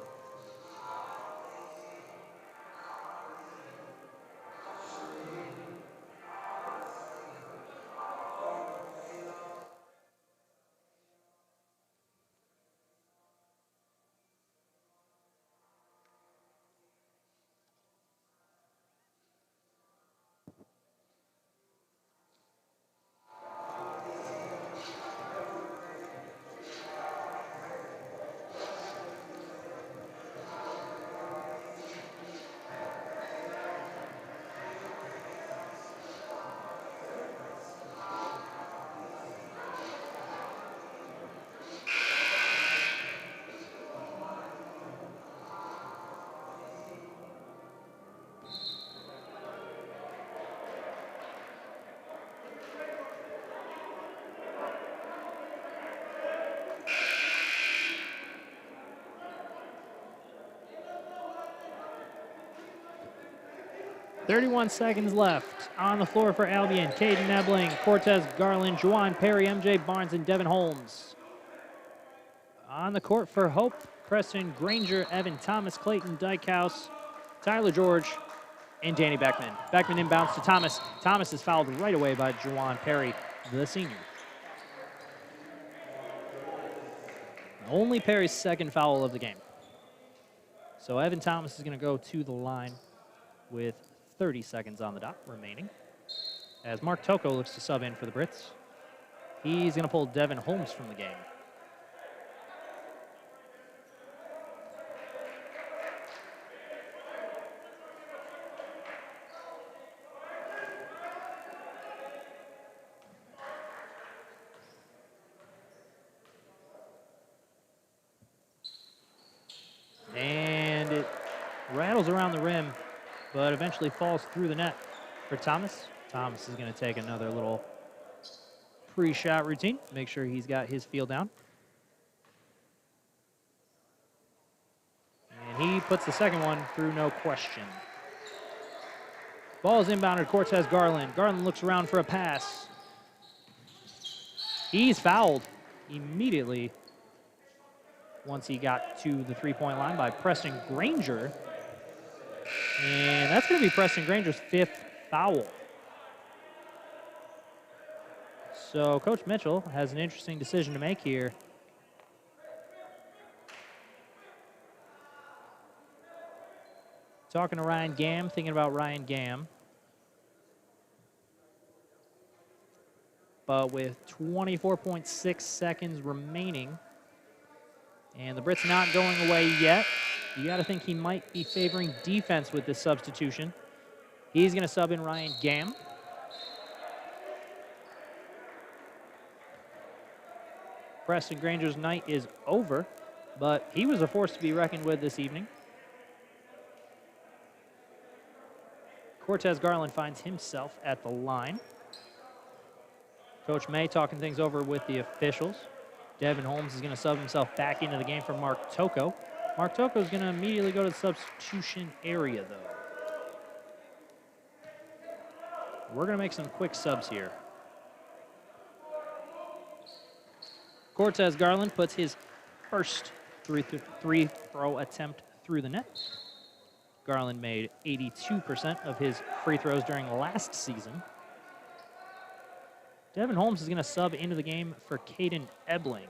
31 seconds left on the floor for Albion. Caden Ebling, Cortez Garland, Juwan Perry, MJ Barnes, and Devin Holmes. On the court for Hope, Preston Granger, Evan Thomas, Clayton Dykehouse, Tyler George, and Danny Beckman. Beckman inbounds to Thomas. Thomas is fouled right away by Juwan Perry, the senior. Only Perry's second foul of the game. So Evan Thomas is going to go to the line with 30 seconds on the dot remaining. As Mark Toko looks to sub in for the Brits. He's going to pull Devin Holmes from the game. And it rattles around the rim, but eventually falls through the net for Thomas. Thomas is going to take another little pre-shot routine, make sure he's got his feel down. And he puts the second one through, no question. Ball is inbounded, Cortez Garland. Garland looks around for a pass. He's fouled immediately once he got to the three-point line by Preston Granger. And that's going to be Preston Granger's fifth foul. So Coach Mitchell has an interesting decision to make here. Talking to Ryan Gamm, thinking about Ryan Gamm. But with 24.6 seconds remaining, and the Brits not going away yet, you got to think he might be favoring defense with this substitution. He's going to sub in Ryan Gamm. Preston Granger's night is over, but he was a force to be reckoned with this evening. Cortez Garland finds himself at the line. Coach May talking things over with the officials. Devin Holmes is going to sub himself back into the game for Mark Toko. Mark Toko is going to immediately go to the substitution area, though. We're going to make some quick subs here. Cortez Garland puts his first free throw attempt through the net. Garland made 82% of his free throws during last season. Devin Holmes is going to sub into the game for Caden Ebling.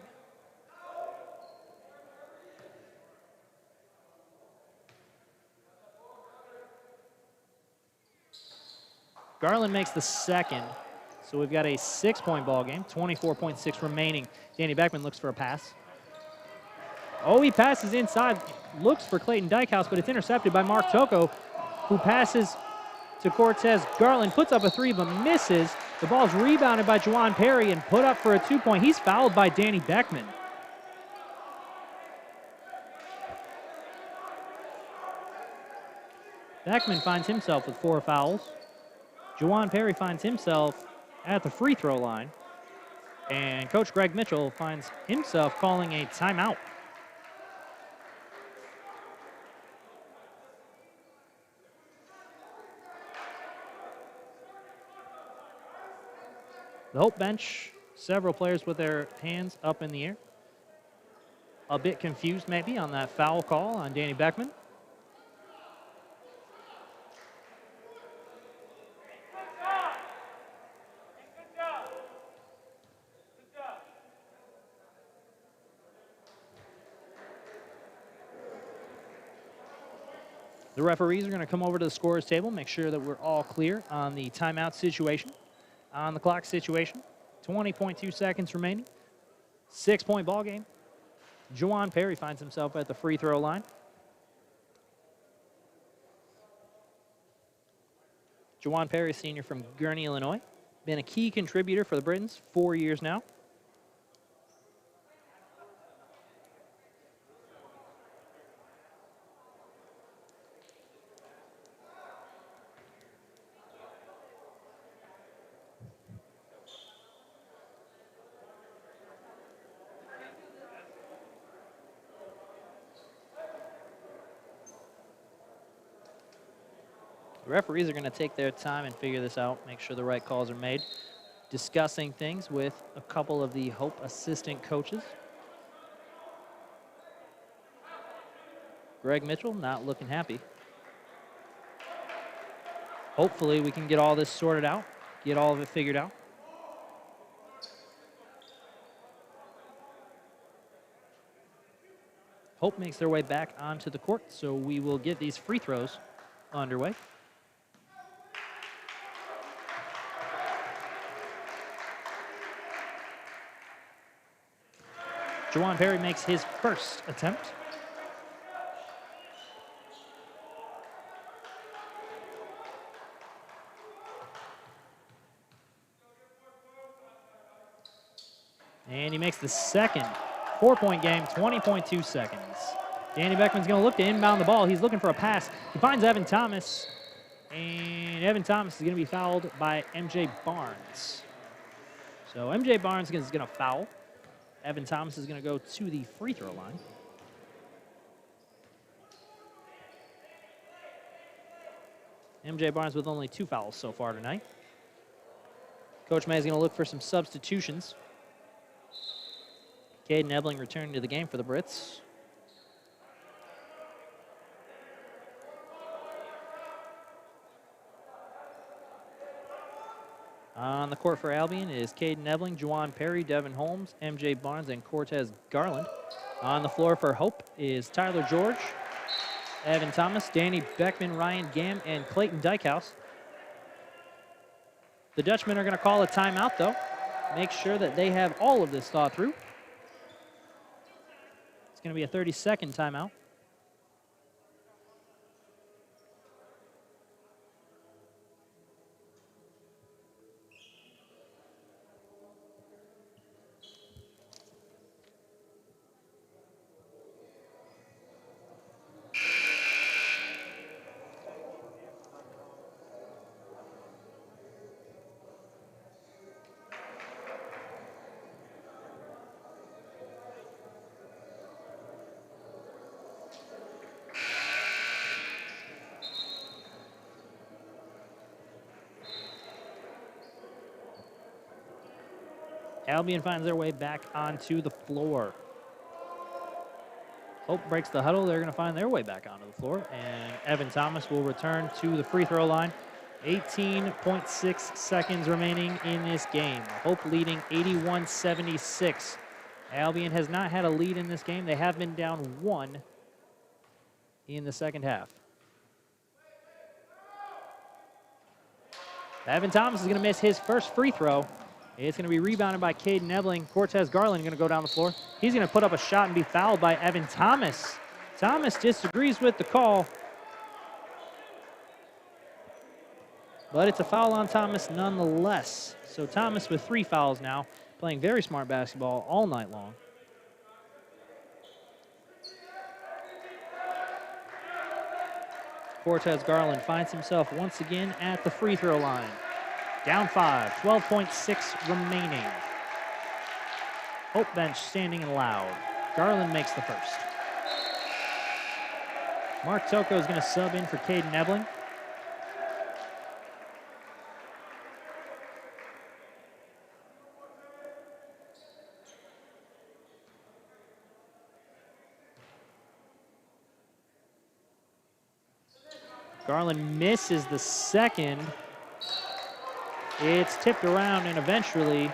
Garland makes the second, so we've got a 6-point ball game, 24.6 remaining. Danny Beckman looks for a pass. Oh, he passes inside, looks for Clayton Dykehouse, but it's intercepted by Mark Toko, who passes to Cortez Garland, puts up a three, but misses. The ball's rebounded by Juwan Perry and put up for a 2-point. He's fouled by Danny Beckman. Beckman finds himself with 4 fouls. Juwan Perry finds himself at the free throw line. And Coach Greg Mitchell finds himself calling a timeout. The Hope bench, several players with their hands up in the air. A bit confused maybe on that foul call on Danny Beckman. The referees are going to come over to the scorer's table, make sure that we're all clear on the timeout situation, on the clock situation. 20.2 seconds remaining. 6-point ball game. Juwan Perry finds himself at the free throw line. Juwan Perry, senior from Gurnee, Illinois. Been a key contributor for the Britons 4 years now. The referees are going to take their time and figure this out, make sure the right calls are made. Discussing things with a couple of the Hope assistant coaches. Greg Mitchell not looking happy. Hopefully we can get all this sorted out, get all of it figured out. Hope makes their way back onto the court, so we will get these free throws underway. Juwan Perry makes his first attempt. And he makes the second. 4-point game, 20.2 seconds. Danny Beckman's going to look to inbound the ball. He's looking for a pass. He finds Evan Thomas. And Evan Thomas is going to be fouled by MJ Barnes. So MJ Barnes is going to foul. Evan Thomas is going to go to the free throw line. MJ Barnes with only 2 fouls so far tonight. Coach May is going to look for some substitutions. Caden Ebling returning to the game for the Brits. On the court for Albion is Caden Ebling, Juwan Perry, Devin Holmes, MJ Barnes, and Cortez Garland. On the floor for Hope is Tyler George, Evan Thomas, Danny Beckman, Ryan Gam, and Clayton Dykehouse. The Dutchmen are going to call a timeout, though. Make sure that they have all of this thought through. It's going to be a 30-second timeout. Albion finds their way back onto the floor. Hope breaks the huddle. They're going to find their way back onto the floor. And Evan Thomas will return to the free throw line. 18.6 seconds remaining in this game. Hope leading 81-76. Albion has not had a lead in this game. They have been down 1 in the second half. Evan Thomas is going to miss his first free throw. It's going to be rebounded by Caden Ebling. Cortez Garland going to go down the floor. He's going to put up a shot and be fouled by Evan Thomas. Thomas disagrees with the call. But it's a foul on Thomas nonetheless. So Thomas with 3 fouls now, playing very smart basketball all night long. Cortez Garland finds himself once again at the free throw line. Down 5, 12.6 remaining. Hope bench standing and loud. Garland makes the first. Mark Toko is going to sub in for Caden Ebling. Garland misses the second. It's tipped around and eventually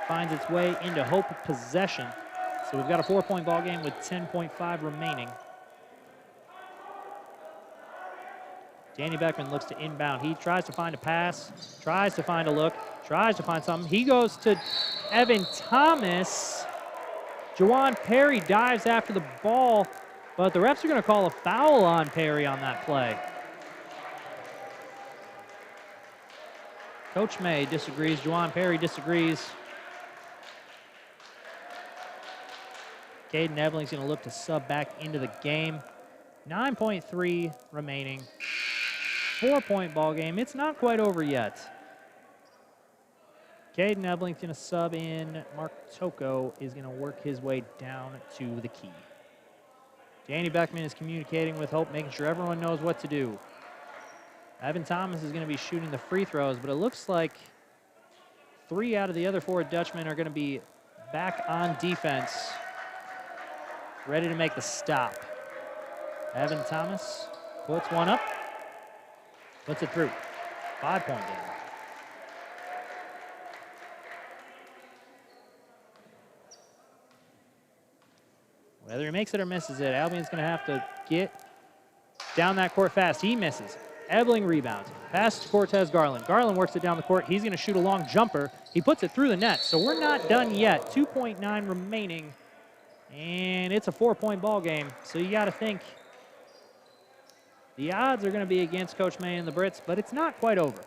finds its way into Hope possession. So we've got a 4-point ball game with 10.5 remaining. Danny Beckman looks to inbound. He tries to find a pass, tries to find a look, tries to find something. He goes to Evan Thomas. Juwan Perry dives after the ball, but the refs are going to call a foul on Perry on that play. Coach May disagrees. Juwan Perry disagrees. Caden Ebling's going to look to sub back into the game. 9.3 remaining. 4-point ball game. It's not quite over yet. Caden Ebling's going to sub in. Mark Toko is going to work his way down to the key. Danny Beckman is communicating with Hope, making sure everyone knows what to do. Evan Thomas is going to be shooting the free throws, but it looks like 3 out of the other 4 Dutchmen are going to be back on defense, ready to make the stop. Evan Thomas puts one up, puts it through. 5-point game. Whether he makes it or misses it, Albion's going to have to get down that court fast. He misses. Ebling rebounds. Pass to Cortez Garland. Garland works it down the court. He's going to shoot a long jumper. He puts it through the net. So we're not done yet. 2.9 remaining. And it's a 4-point ball game. So you got to think the odds are going to be against Coach May and the Brits, but it's not quite over.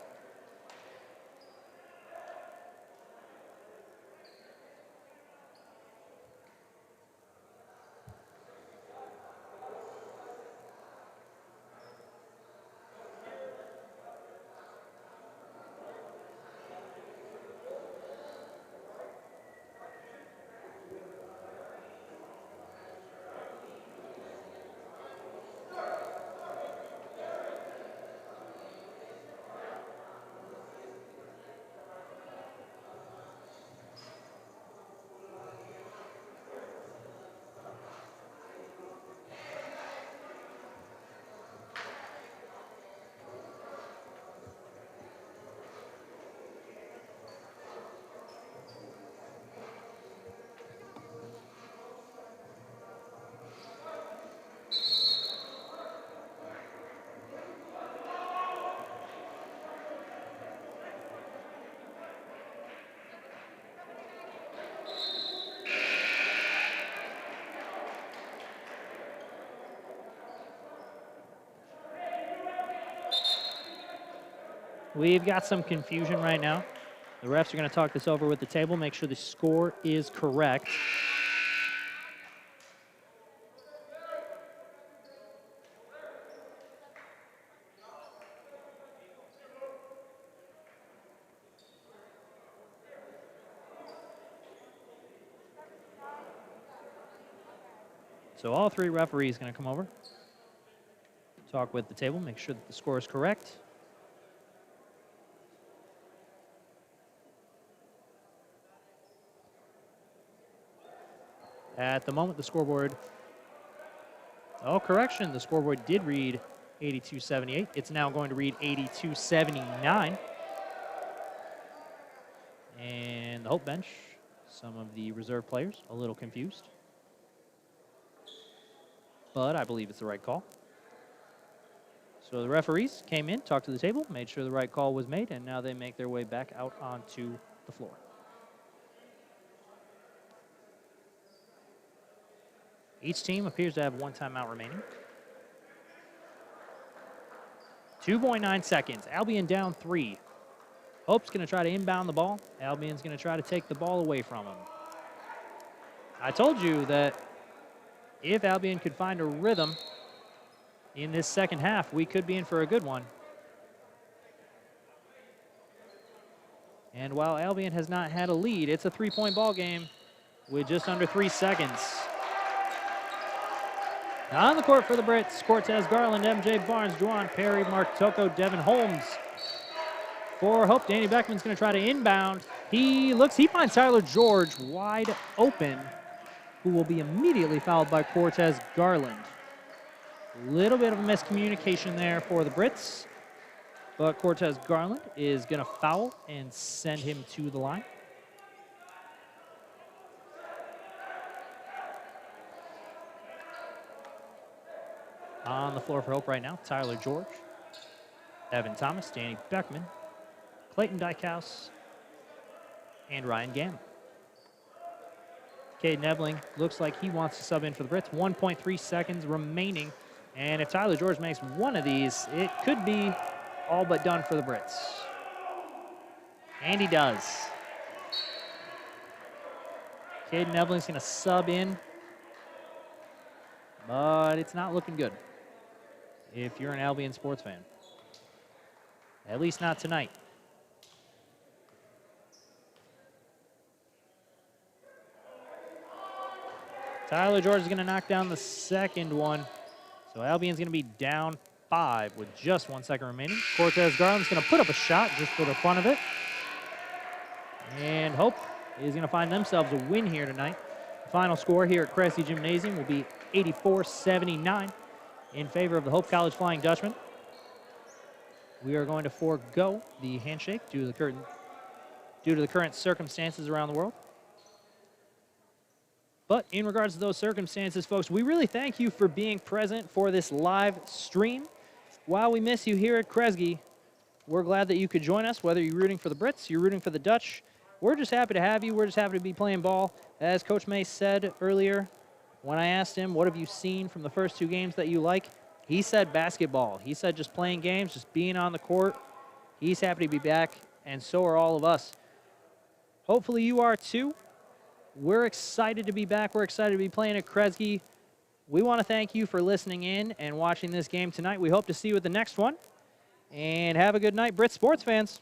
We've got some confusion right now. The refs are going to talk this over with the table, make sure the score is correct. So all 3 referees are going to come over, talk with the table, make sure that the score is correct. At the moment, the scoreboard, oh, correction, the scoreboard did read 82-78. It's now going to read 82-79. And the Hope bench, some of the reserve players, a little confused. But I believe it's the right call. So the referees came in, talked to the table, made sure the right call was made, and now they make their way back out onto the floor. Each team appears to have 1 timeout remaining. 2.9 seconds. Albion down 3. Hope's going to try to inbound the ball. Albion's going to try to take the ball away from him. I told you that if Albion could find a rhythm in this second half, we could be in for a good one. And while Albion has not had a lead, it's a 3-point ball game with just under 3 seconds. On the court for the Brits, Cortez Garland, MJ Barnes, Juwan Perry, Mark Toko, Devin Holmes. For Hope, Danny Beckman's going to try to inbound. He finds Tyler George wide open, who will be immediately fouled by Cortez Garland. A little bit of a miscommunication there for the Brits, but Cortez Garland is going to foul and send him to the line. On the floor for Hope right now, Tyler George, Evan Thomas, Danny Beckman, Clayton Dykehouse, and Ryan Gamm. Caden Ebling looks like he wants to sub in for the Brits. 1.3 seconds remaining. And if Tyler George makes one of these, it could be all but done for the Brits. And he does. Caden Ebling's going to sub in, but it's not looking good if you're an Albion sports fan. At least not tonight. Tyler George is going to knock down the second one. So Albion's going to be down 5 with just 1 second remaining. Cortez Garland's going to put up a shot just for the fun of it. And Hope is going to find themselves a win here tonight. The final score here at Cressy Gymnasium will be 84-79 in favor of the Hope College Flying Dutchman. We are going to forego the handshake due to the current circumstances around the world. But in regards to those circumstances, folks, we really thank you for being present for this live stream. While we miss you here at Kresge, we're glad that you could join us, whether you're rooting for the Brits, you're rooting for the Dutch. We're just happy to have you. We're just happy to be playing ball. As Coach May said earlier, when I asked him, what have you seen from the first 2 games that you like? He said basketball. He said just playing games, just being on the court. He's happy to be back, and so are all of us. Hopefully you are too. We're excited to be back. We're excited to be playing at Kresge. We want to thank you for listening in and watching this game tonight. We hope to see you at the next one. And have a good night, Brit sports fans.